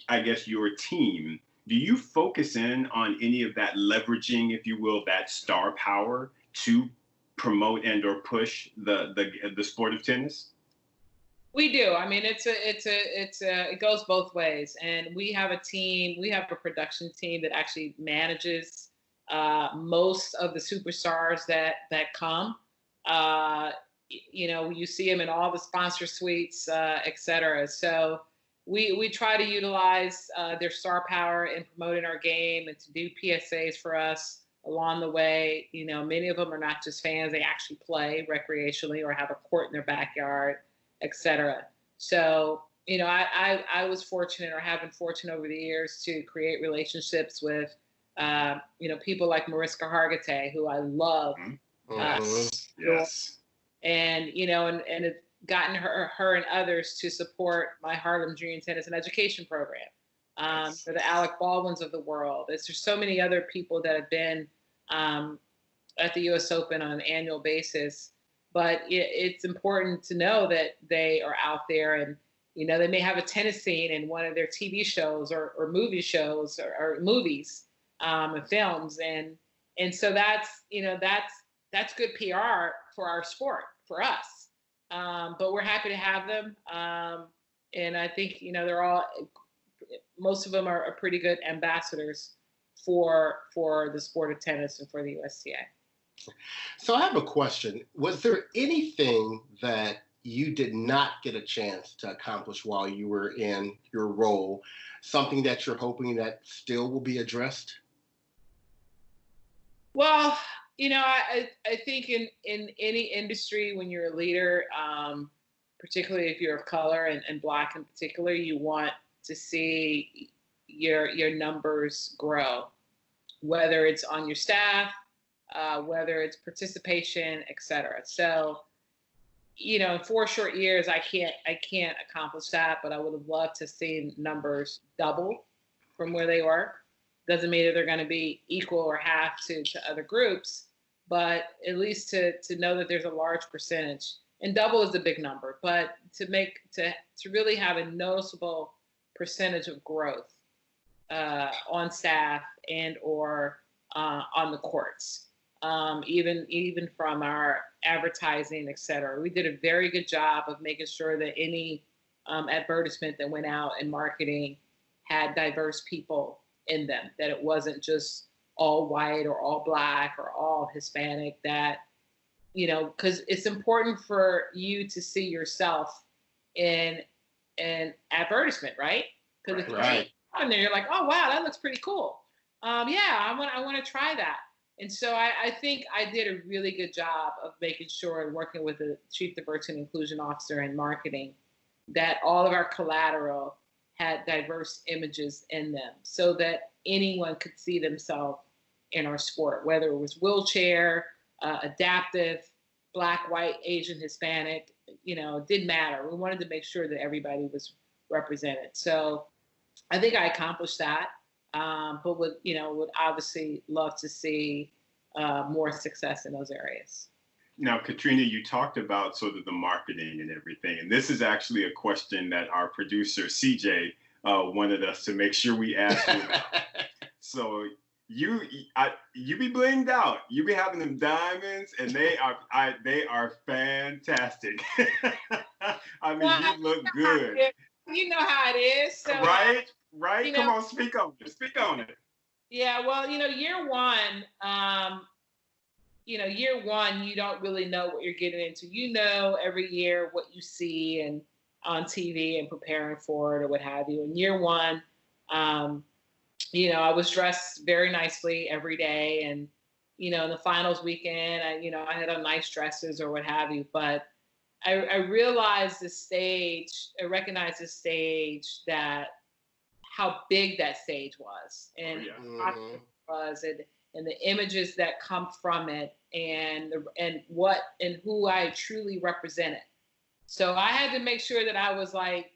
I guess your team, do you focus in on any of that leveraging, if you will, that star power to promote and or push the sport of tennis? We do. I mean, it goes both ways. And we have a production team that actually manages most of the superstars that come. You see them in all the sponsor suites, et cetera. So we try to utilize their star power in promoting our game and to do PSAs for us along the way. Many of them are not just fans; they actually play recreationally or have a court in their backyard, et cetera. So, I was fortunate, or have been fortunate over the years, to create relationships with, people like Mariska Hargitay, who I love. Yes. And, and it's gotten her and others to support my Harlem Junior Tennis and Education Program, for the Alec Baldwins of the world. There's just so many other people that have been at the U.S. Open on an annual basis. But it's important to know that they are out there, and they may have a tennis scene in one of their TV shows or movie shows or movies and films, and so that's good PR for our sport, for us. But we're happy to have them, and I think they're all, most of them are pretty good ambassadors for the sport of tennis and for the USTA. So I have a question. Was there anything that you did not get a chance to accomplish while you were in your role, something that you're hoping that still will be addressed? Well, I think in any industry, when you're a leader, particularly if you're of color and Black in particular, you want to see your numbers grow, whether it's on your staff, whether it's participation, et cetera. So, in 4 short years, I can't accomplish that, but I would have loved to see numbers double from where they were. Doesn't mean that they're going to be equal or half to other groups, but at least to know that there's a large percentage. And double is a big number, but to really have a noticeable percentage of growth on staff and or on the courts. Even from our advertising, et cetera. We did a very good job of making sure that any advertisement that went out in marketing had diverse people in them, that it wasn't just all white or all Black or all Hispanic, that, because it's important for you to see yourself in an advertisement, right? Because if you're on there, you're like, oh, wow, that looks pretty cool. I want to try that. And so I think I did a really good job of making sure, and working with the Chief Diversity and Inclusion Officer in marketing, that all of our collateral had diverse images in them so that anyone could see themselves in our sport, whether it was wheelchair, adaptive, Black, white, Asian, Hispanic, it didn't matter. We wanted to make sure that everybody was represented. So I think I accomplished that. But would obviously love to see more success in those areas. Now, Katrina, you talked about sort of the marketing and everything, and this is actually a question that our producer CJ wanted us to make sure we ask you about. So you be blinged out. You be having them diamonds, and they are fantastic. I mean, you look good. You know how it is. So, right? Right? You Come know, on, speak on it. Speak on it. yeah, well, year one, year one, you don't really know what you're getting into. You know, every year what you see and on TV and preparing for it or what have you. In year one, um, I was dressed very nicely every day, and in the finals weekend, I had on nice dresses or what have you. But I realized the stage. I recognized the stage that how big that stage was, and Oh, how Mm-hmm. it was, and the images that come from it, and what and who I truly represented. So I had to make sure that I was like,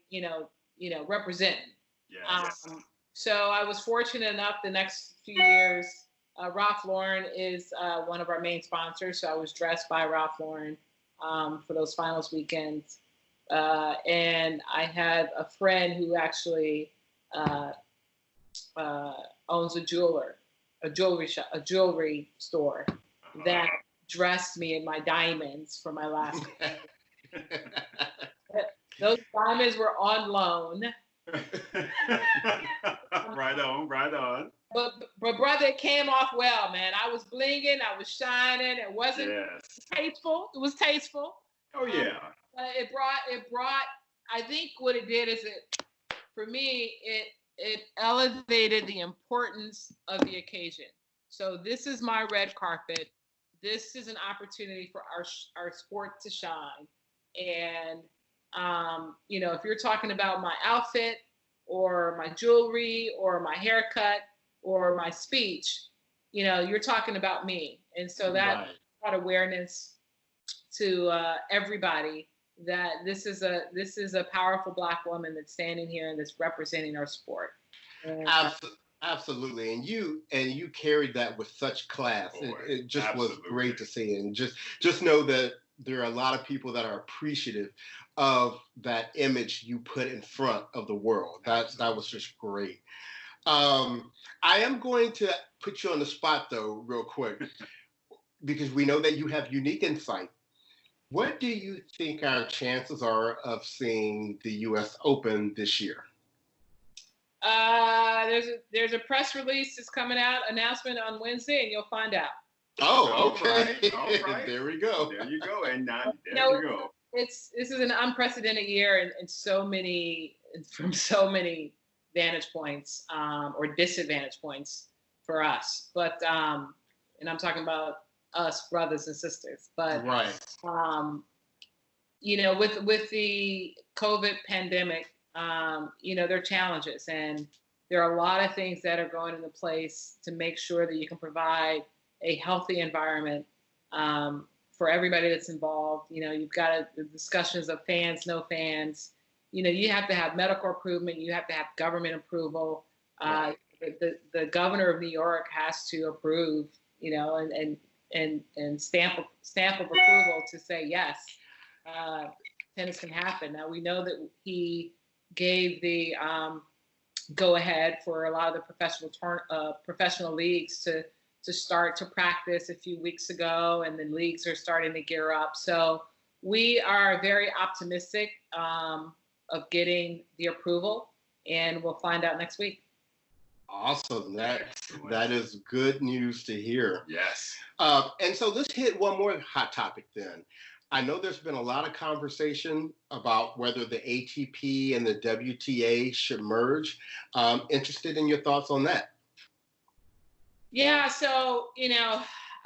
representing. yes. So I was fortunate enough the next few years. Ralph Lauren is one of our main sponsors, so I was dressed by Ralph Lauren for those finals weekends. And I had a friend who actually uh, uh, owns a jewelry store that dressed me in my diamonds for my last. Those diamonds were on loan. Right on, right on. But brother, it came off well, man. I was blinging, I was shining. It wasn't Yes. tasteful. It was tasteful. Oh yeah. But it brought. I think what it did is for me, it elevated the importance of the occasion. So this is my red carpet. This is an opportunity for our sport to shine. And if you're talking about my outfit or my jewelry or my haircut or my speech, you're talking about me. And so that Right. brought awareness to everybody that this is a powerful Black woman that's standing here and that's representing our sport. And, Absolutely, and you carried that with such class. Boy, It just was absolutely. great to see, and just know that there are a lot of people that are appreciative of that image you put in front of the world. That was just great. I am going to put you on the spot though, real quick, because we know that you have unique insight. What do you think our chances are of seeing the U.S. Open this year? there's a press release that's coming out, announcement on Wednesday, and you'll find out. Oh, okay. All right. There we go. There you go. And now, You there know, you go. this is an unprecedented year in from so many vantage points or disadvantage points for us. But and I'm talking about us brothers and sisters. But Right. with the COVID pandemic, there are challenges, and there are a lot of things that are going into place to make sure that you can provide a healthy environment for everybody that's involved. You've got the discussions of fans, no fans. You have to have medical improvement. You have to have government approval. Right. The governor of New York has to approve, and stamp of approval to say yes, tennis can happen. Now we know that he gave the go ahead for a lot of the professional leagues to start to practice a few weeks ago, and then leagues are starting to gear up. So we are very optimistic of getting the approval, and we'll find out next week. Awesome. That Excellent. is good news to hear. Yes. And so let's hit one more hot topic then. I know there's been a lot of conversation about whether the ATP and the WTA should merge. Interested in your thoughts on that? Yeah, so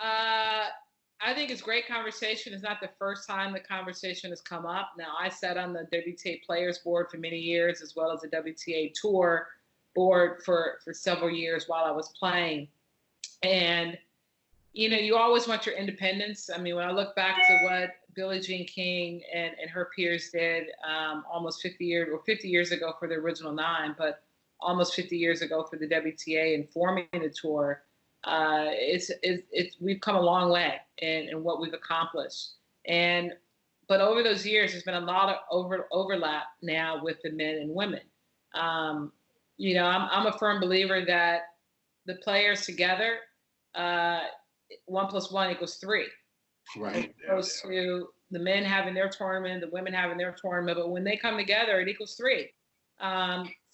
I think it's great conversation. It's not the first time the conversation has come up. Now, I sat on the WTA Players Board for many years, as well as the WTA Tour Board for several years while I was playing. And you always want your independence. I mean, when I look back to what Billie Jean King and her peers did almost 50 years ago for the original 9, but almost 50 years ago for the WTA and forming the tour, we've come a long way in what we've accomplished. But over those years, there's been a lot of overlap now with the men and women. I'm a firm believer that the players together, 1 + 1 = 3. Right. As opposed to the men having their tournament, the women having their tournament, but when they come together, it equals 3.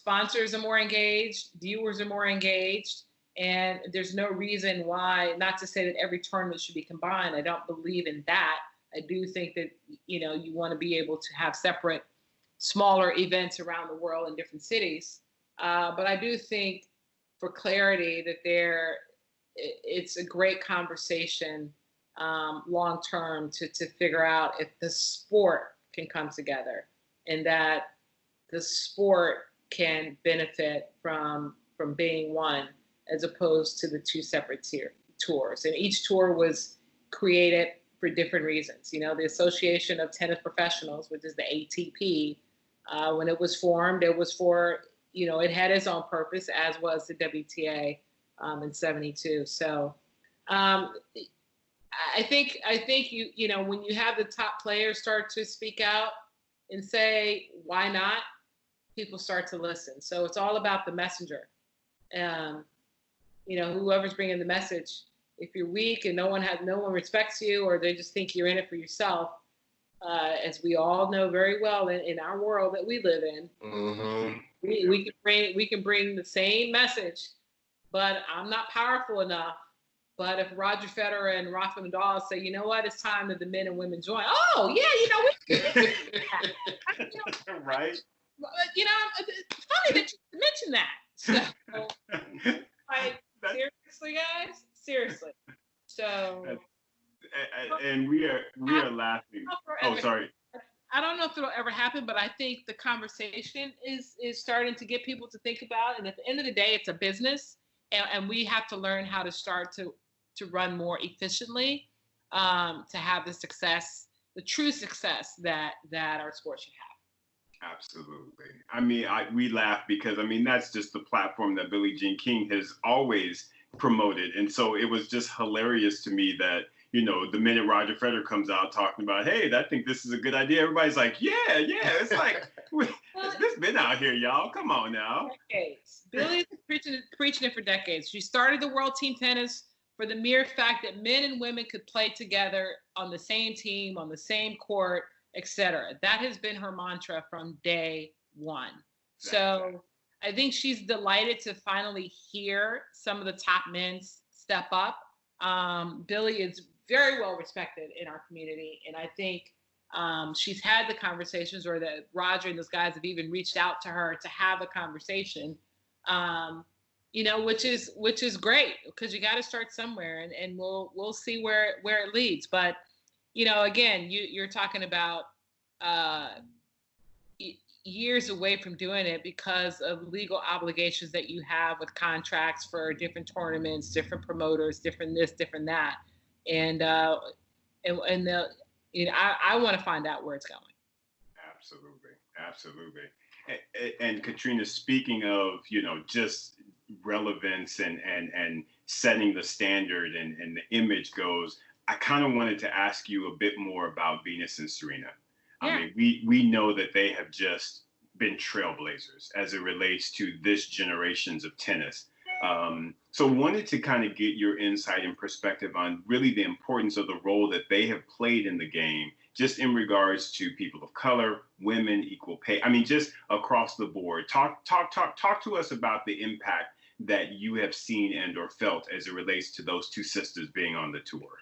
sponsors are more engaged, viewers are more engaged, and there's no reason why, not to say that every tournament should be combined. I don't believe in that. I do think that, you want to be able to have separate, smaller events around the world in different cities. But I do think, for clarity, that it's a great conversation long term to figure out if the sport can come together, and that the sport can benefit from being one, as opposed to the two separate tours. And each tour was created for different reasons. The Association of Tennis Professionals, which is the ATP, when it was formed, it was for, it had its own purpose, as was the WTA in '72. So I think when you have the top players start to speak out and say, why not, people start to listen. So it's all about the messenger. Whoever's bringing the message. If you're weak and no one respects you, or they just think you're in it for yourself, as we all know very well in our world that we live in, Mm-hmm. we can bring the same message, but I'm not powerful enough. But if Roger Federer and Rafa Nadal say, you know what, it's time that the men and women join. Oh yeah, we right. It's funny that you mentioned that. So, seriously, guys, seriously. So, and we are laughing. Oh, sorry. I don't know if it'll ever happen, but I think the conversation is starting to get people to think about. And at the end of the day, it's a business, and we have to learn how to start to run more efficiently, to have the true success that our sport should have. Absolutely. I mean, we laugh because, that's just the platform that Billie Jean King has always promoted. And so it was just hilarious to me that, the minute Roger Federer comes out talking about, hey, I think this is a good idea, everybody's like, yeah. It's like, this been out here, y'all. Come on now. Decades. Billie's preaching it for decades. She started the World Team Tennis for the mere fact that men and women could play together on the same team, on the same court, etc. That has been her mantra from day one. Exactly. So I think she's delighted to finally hear some of the top men step up. Billie is very well respected in our community, and I think she's had the conversations, or that Roger and those guys have even reached out to her to have a conversation, which is great, because you got to start somewhere, and we'll see where it leads. But again, you're talking about years away from doing it because of legal obligations that you have with contracts for different tournaments, different promoters, different this, different that, and I want to find out where it's going. Absolutely. And Katrina, speaking of just relevance and setting the standard and the image goes, I kind of wanted to ask you a bit more about Venus and Serena. Yeah. We know that they have just been trailblazers as it relates to this generations of tennis. So wanted to kind of get your insight and perspective on really the importance of the role that they have played in the game, just in regards to people of color, women, equal pay. Just across the board. Talk to us about the impact that you have seen and or felt as it relates to those two sisters being on the tour.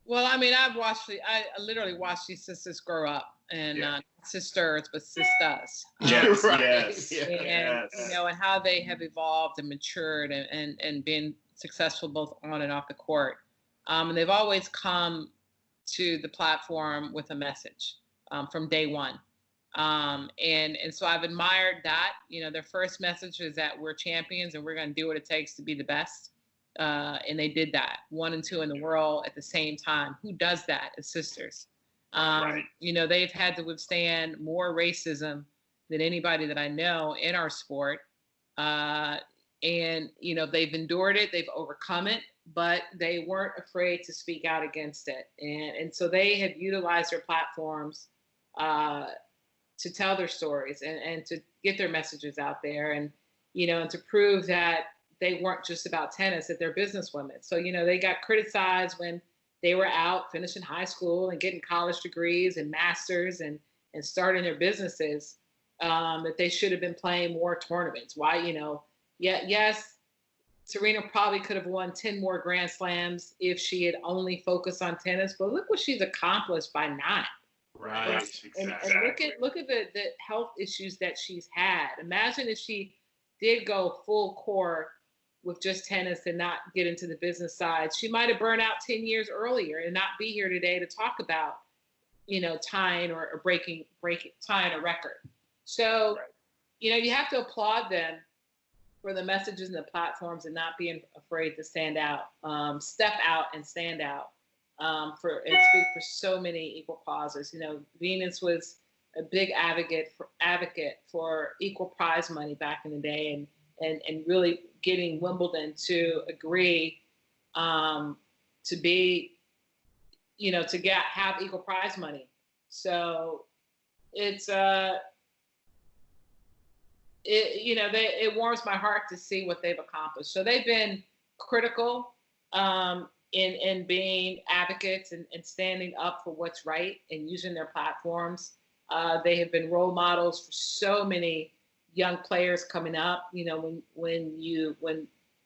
Well, I literally watched these sisters grow up, and not sisters, but sisters. Yes, right. Yes. And, and how they have evolved and matured and been successful both on and off the court. And they've always come to the platform with a message from day one. And so I've admired that. Their first message is that we're champions and we're going to do what it takes to be the best. And they did that, 1 and 2 in the world at the same time. Who does that as sisters? Right. They've had to withstand more racism than anybody that I know in our sport. And they've endured it, they've overcome it, but they weren't afraid to speak out against it. And so they have utilized their platforms to tell their stories and to get their messages out there, and to prove that they weren't just about tennis, that they're businesswomen. So, they got criticized when they were out finishing high school and getting college degrees and masters and starting their businesses. that they should have been playing more tournaments. Why, yes, Serena probably could have won 10 more Grand Slams if she had only focused on tennis, but look what she's accomplished by not. Right. And look at the health issues that she's had. Imagine if she did go full core with just tennis and not get into the business side. She might have burned out 10 years earlier and not be here today to talk about, tying or breaking tying a record. So, you have to applaud them for the messages and the platforms and not being afraid to stand out, step out and stand out and speak for so many equal causes. Venus was a big advocate for equal prize money back in the day, and really getting Wimbledon to agree to be, to have equal prize money. So it's it warms my heart to see what they've accomplished. So they've been critical in being advocates and standing up for what's right and using their platforms. They have been role models for so many young players coming up. When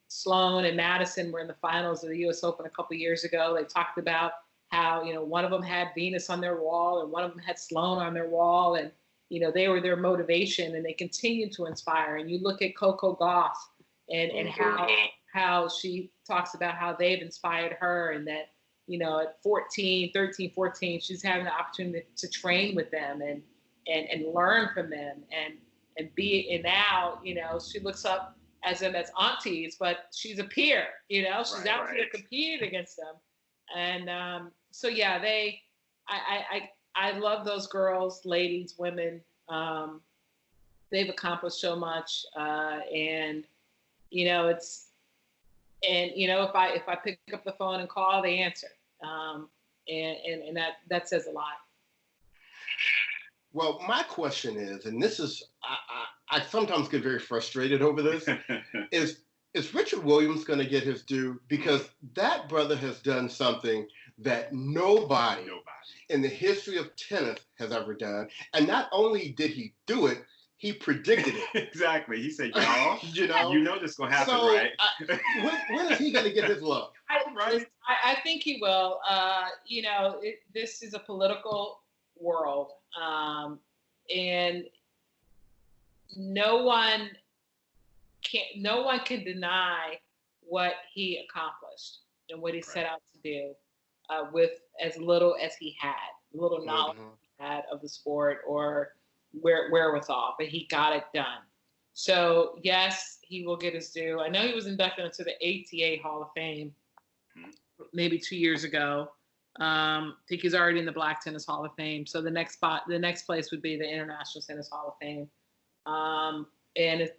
Sloane and Madison were in the finals of the U.S. Open a couple years ago, they talked about how, one of them had Venus on their wall and one of them had Sloane on their wall, and they were their motivation, and they continue to inspire. And you look at Coco Gauff and how she talks about how they've inspired her, and that, at 13, 14, she's having the opportunity to train with them and learn from them and now, she looks up as them as aunties, but she's a peer, she's out here competing against them. And so, yeah, I love those girls, ladies, women. They've accomplished so much, and if I pick up the phone and call, they answer, and that says a lot. Well, my question is, and this is, I sometimes get very frustrated over this, is Richard Williams going to get his due? Because that brother has done something that nobody in the history of tennis has ever done. And not only did he do it, he predicted it. Exactly. He said, y'all, this is going to happen, so, right? When is he going to get his love? I think he will. This is a political world. And no one can deny what he accomplished and what he set out to do with as little as he had, little knowledge he had of the sport or wherewithal, but he got it done. So yes, he will get his due. I know he was inducted into the ATA Hall of Fame maybe 2 years ago. I think he's already in the Black Tennis Hall of Fame. So the next place would be the International Tennis Hall of Fame. And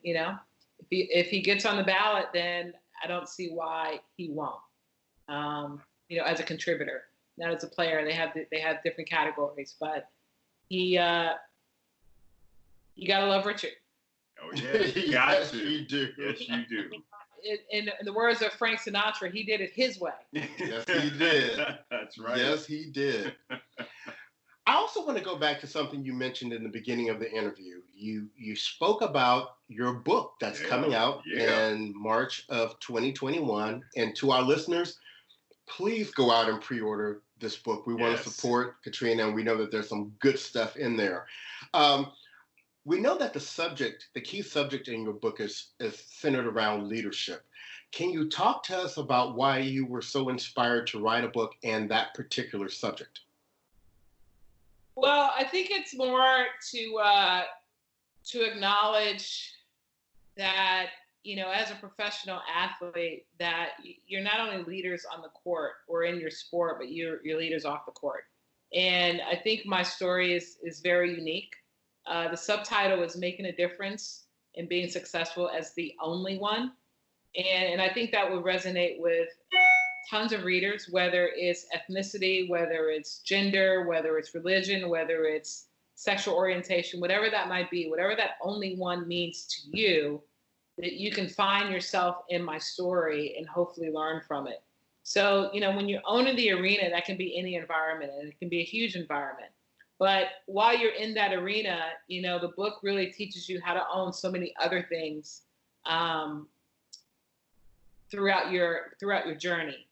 if he gets on the ballot, then I don't see why he won't. As a contributor, not as a player. They have different categories, but you gotta love Richard. Oh yeah, you got to. You do. Yes, you do. In the words of Frank Sinatra, he did it his way. Yes, he did. That's right. Yes, he did. I also want to go back to something you mentioned in the beginning of the interview. You spoke about your book that's coming out in March of 2021. And to our listeners, please go out and pre-order this book. We want to support Katrina, and we know that there's some good stuff in there. We know that the key subject in your book is centered around leadership. Can you talk to us about why you were so inspired to write a book and that particular subject? Well, I think it's more to acknowledge that, as a professional athlete, that you're not only leaders on the court or in your sport, but you're leaders off the court. And I think my story is very unique. The subtitle is Making a Difference and Being Successful as the Only One. And I think that would resonate with tons of readers, whether it's ethnicity, whether it's gender, whether it's religion, whether it's sexual orientation, whatever that might be, whatever that only one means to you, that you can find yourself in my story and hopefully learn from it. So, when you're owning the arena, that can be any environment, and it can be a huge environment. But while you're in that arena, the book really teaches you how to own so many other things um, throughout your journey.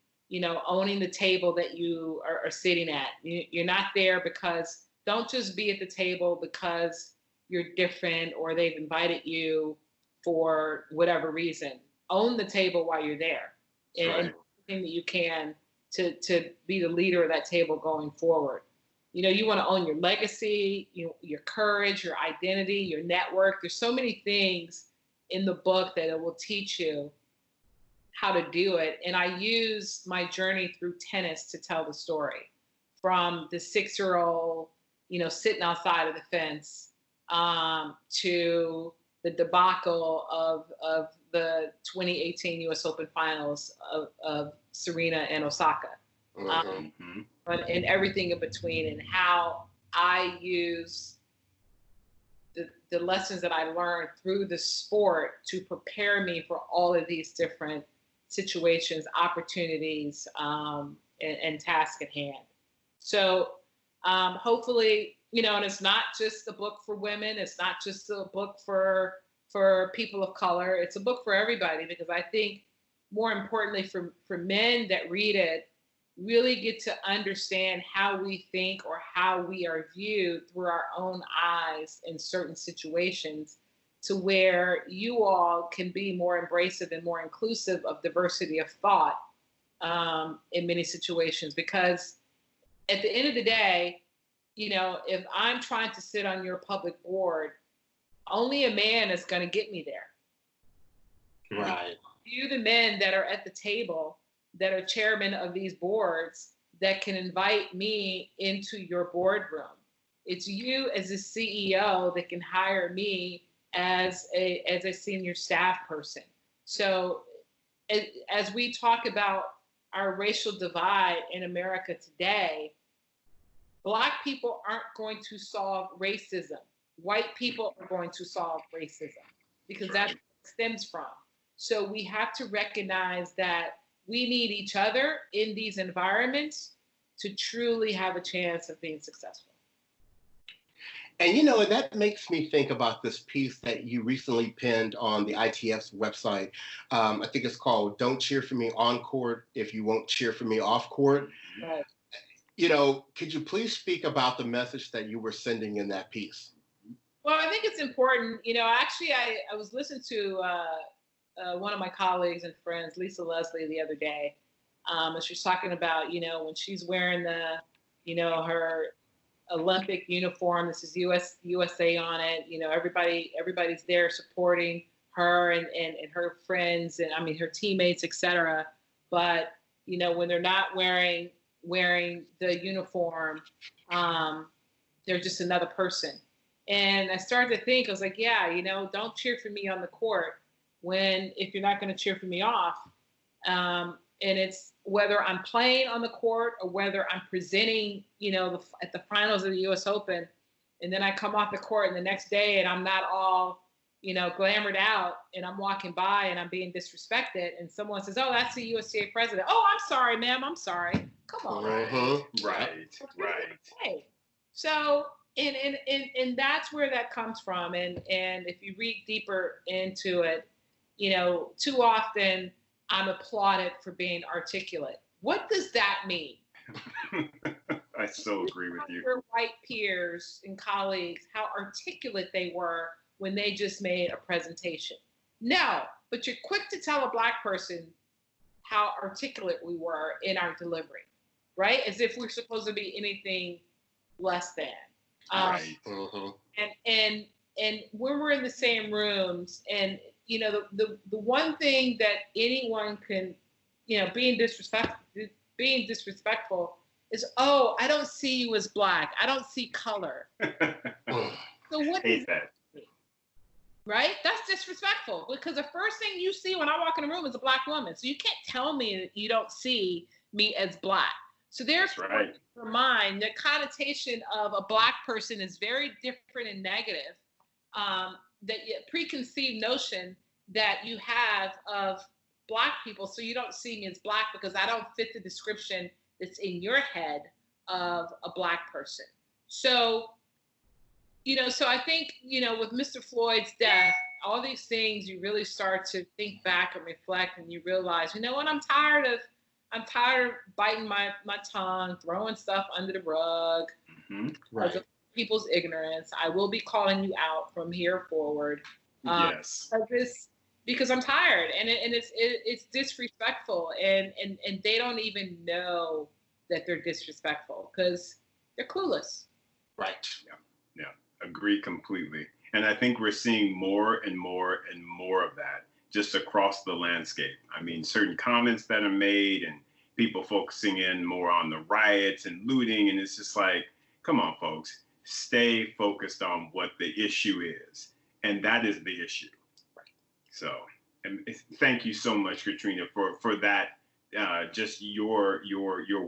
Owning the table that you are sitting at. You're not there because, don't just be at the table because you're different or they've invited you for whatever reason. Own the table while you're there, and everything that you can to be the leader of that table going forward. You want to own your legacy, your courage, your identity, your network. There's so many things in the book that it will teach you how to do it. And I use my journey through tennis to tell the story, from the 6-year-old, sitting outside of the fence, to the debacle of the 2018 U.S. Open Finals of Serena and Osaka, and everything in between, and how I use the lessons that I learned through the sport to prepare me for all of these different situations, opportunities, and tasks at hand. So hopefully, and it's not just a book for women. It's not just a book for people of color. It's a book for everybody, because I think more importantly for men that read it, really get to understand how we think or how we are viewed through our own eyes in certain situations, to where you all can be more embracive and more inclusive of diversity of thought in many situations. Because at the end of the day, if I'm trying to sit on your public board, only a man is going to get me there. Right. You, the men that are at the table, that are chairmen of these boards, that can invite me into your boardroom. It's you as a CEO that can hire me as a senior staff person. So as we talk about our racial divide in America today, Black people aren't going to solve racism. White people are going to solve racism, because that's where it stems from. So we have to recognize that we need each other in these environments to truly have a chance of being successful. And and that makes me think about this piece that you recently penned on the ITF's website. I think it's called "Don't Cheer for Me on Court If You Won't Cheer for Me Off Court." Right. Could you please speak about the message that you were sending in that piece? Well, I think it's important. Actually, I was listening to one of my colleagues and friends, Lisa Leslie, the other day, and she was talking about, when she's wearing her Olympic uniform, this is USA on it, everybody's there supporting her and her friends, and her teammates, etc. But when they're not wearing the uniform, they're just another person. And I started to think, I was like, yeah, don't cheer for me on the court if you're not going to cheer for me off. And it's whether I'm playing on the court or whether I'm presenting, at the finals of the U.S. Open, and then I come off the court and the next day and I'm not all, glamored out, and I'm walking by and I'm being disrespected, and someone says, "Oh, that's the USTA president." "Oh, I'm sorry, ma'am. I'm sorry." Come on. Right. Hey. So, and that's where that comes from. And if you read deeper into it, too often I'm applauded for being articulate. What does that mean? I so agree with you. Your white peers and colleagues, how articulate they were when they just made a presentation. No, but you're quick to tell a Black person how articulate we were in our delivery, right? As if we're supposed to be anything less than. Right. And when we're in the same rooms, and the one thing that anyone can, being disrespectful is, "Oh, I don't see you as Black. I don't see color." So what does that mean? Right? That's disrespectful, because the first thing you see when I walk in the room is a Black woman. So you can't tell me that you don't see me as Black. So therefore, for mine, the connotation of a Black person is very different and negative. That preconceived notion that you have of Black people, so you don't see me as Black because I don't fit the description that's in your head of a Black person. So, so I think, with Mr. Floyd's death, all these things, you really start to think back and reflect, and you realize, you know what, I'm tired of biting my tongue, throwing stuff under the rug, Right. of people's ignorance. I will be calling you out from here forward. Yes. Because I'm tired, and it's disrespectful, and they don't even know that they're disrespectful because they're clueless. Right. Yeah. Agree completely. And I think we're seeing more and more and more of that just across the landscape. I mean, certain comments that are made and people focusing in more on the riots and looting. And it's just like, come on, folks, stay focused on what the issue is. And that is the issue. So, and thank you so much, Katrina, for that. Just your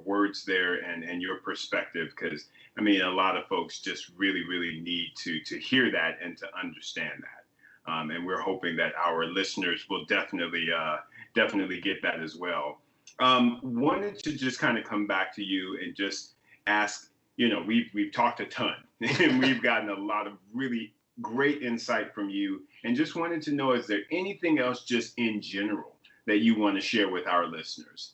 words there and your perspective, because I mean, a lot of folks just really need to hear that and to understand that, and we're hoping that our listeners will definitely get that as well. Wanted to just kind of come back to you and just ask, we've talked a ton and we've gotten a lot of really great insight from you, and just wanted to know, is there anything else just in general that you want to share with our listeners?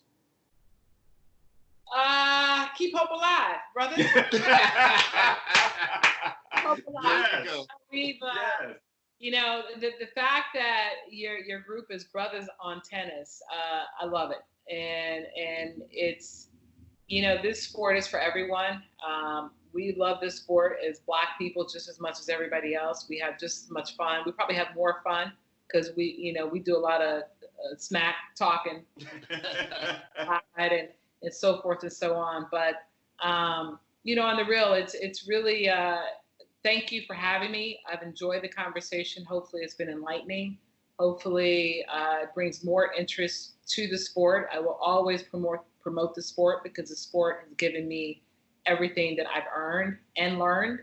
Keep hope alive, brother. Hope alive. Yes. We've, Yes. the fact that your group is Brothers on Tennis, I love it, and it's, this sport is for everyone. We love this sport as Black people just as much as everybody else. We have just as much fun. We probably have more fun because we do a lot of smack talking and so forth and so on. But, on the real, it's really, thank you for having me. I've enjoyed the conversation. Hopefully it's been enlightening. Hopefully it brings more interest to the sport. I will always promote the sport because the sport has given me everything that I've earned and learned.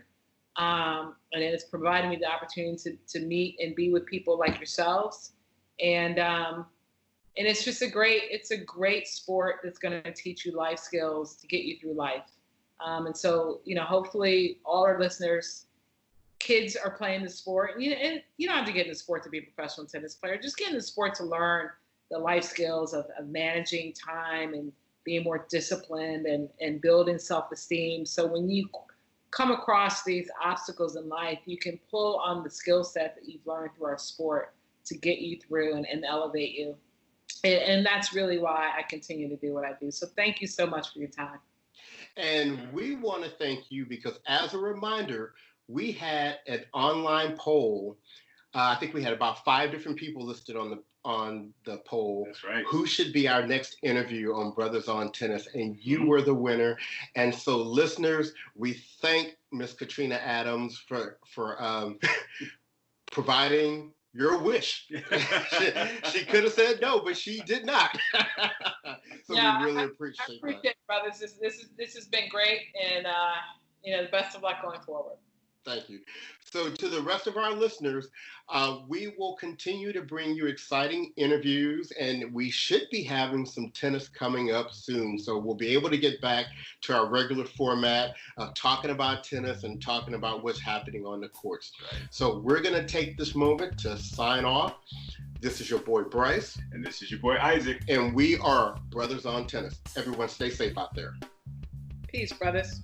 And it's provided me the opportunity to meet and be with people like yourselves. And it's just a great sport that's going to teach you life skills to get you through life. And so, hopefully all our listeners, kids are playing the sport. And you don't have to get in the sport to be a professional tennis player. Just get in the sport to learn the life skills of managing time and being more disciplined and building self-esteem. So when you come across these obstacles in life, you can pull on the skill set that you've learned through our sport to get you through and elevate you. And that's really why I continue to do what I do. So thank you so much for your time. And we want to thank you because, as a reminder, we had an online poll. I think we had about 5 different people listed on the poll. That's right. Who should be our next interview on Brothers on Tennis? And you were the winner. And so, listeners, we thank Miss Katrina Adams for providing your wish. She could have said no, but she did not. So we really appreciate that. I appreciate it, brothers. This has been great, and best of luck going forward. Thank you. So to the rest of our listeners, we will continue to bring you exciting interviews, and we should be having some tennis coming up soon. So we'll be able to get back to our regular format of talking about tennis and talking about what's happening on the courts. Right. So we're going to take this moment to sign off. This is your boy, Bryce. And this is your boy, Isaac. And we are Brothers on Tennis. Everyone stay safe out there. Peace, brothers.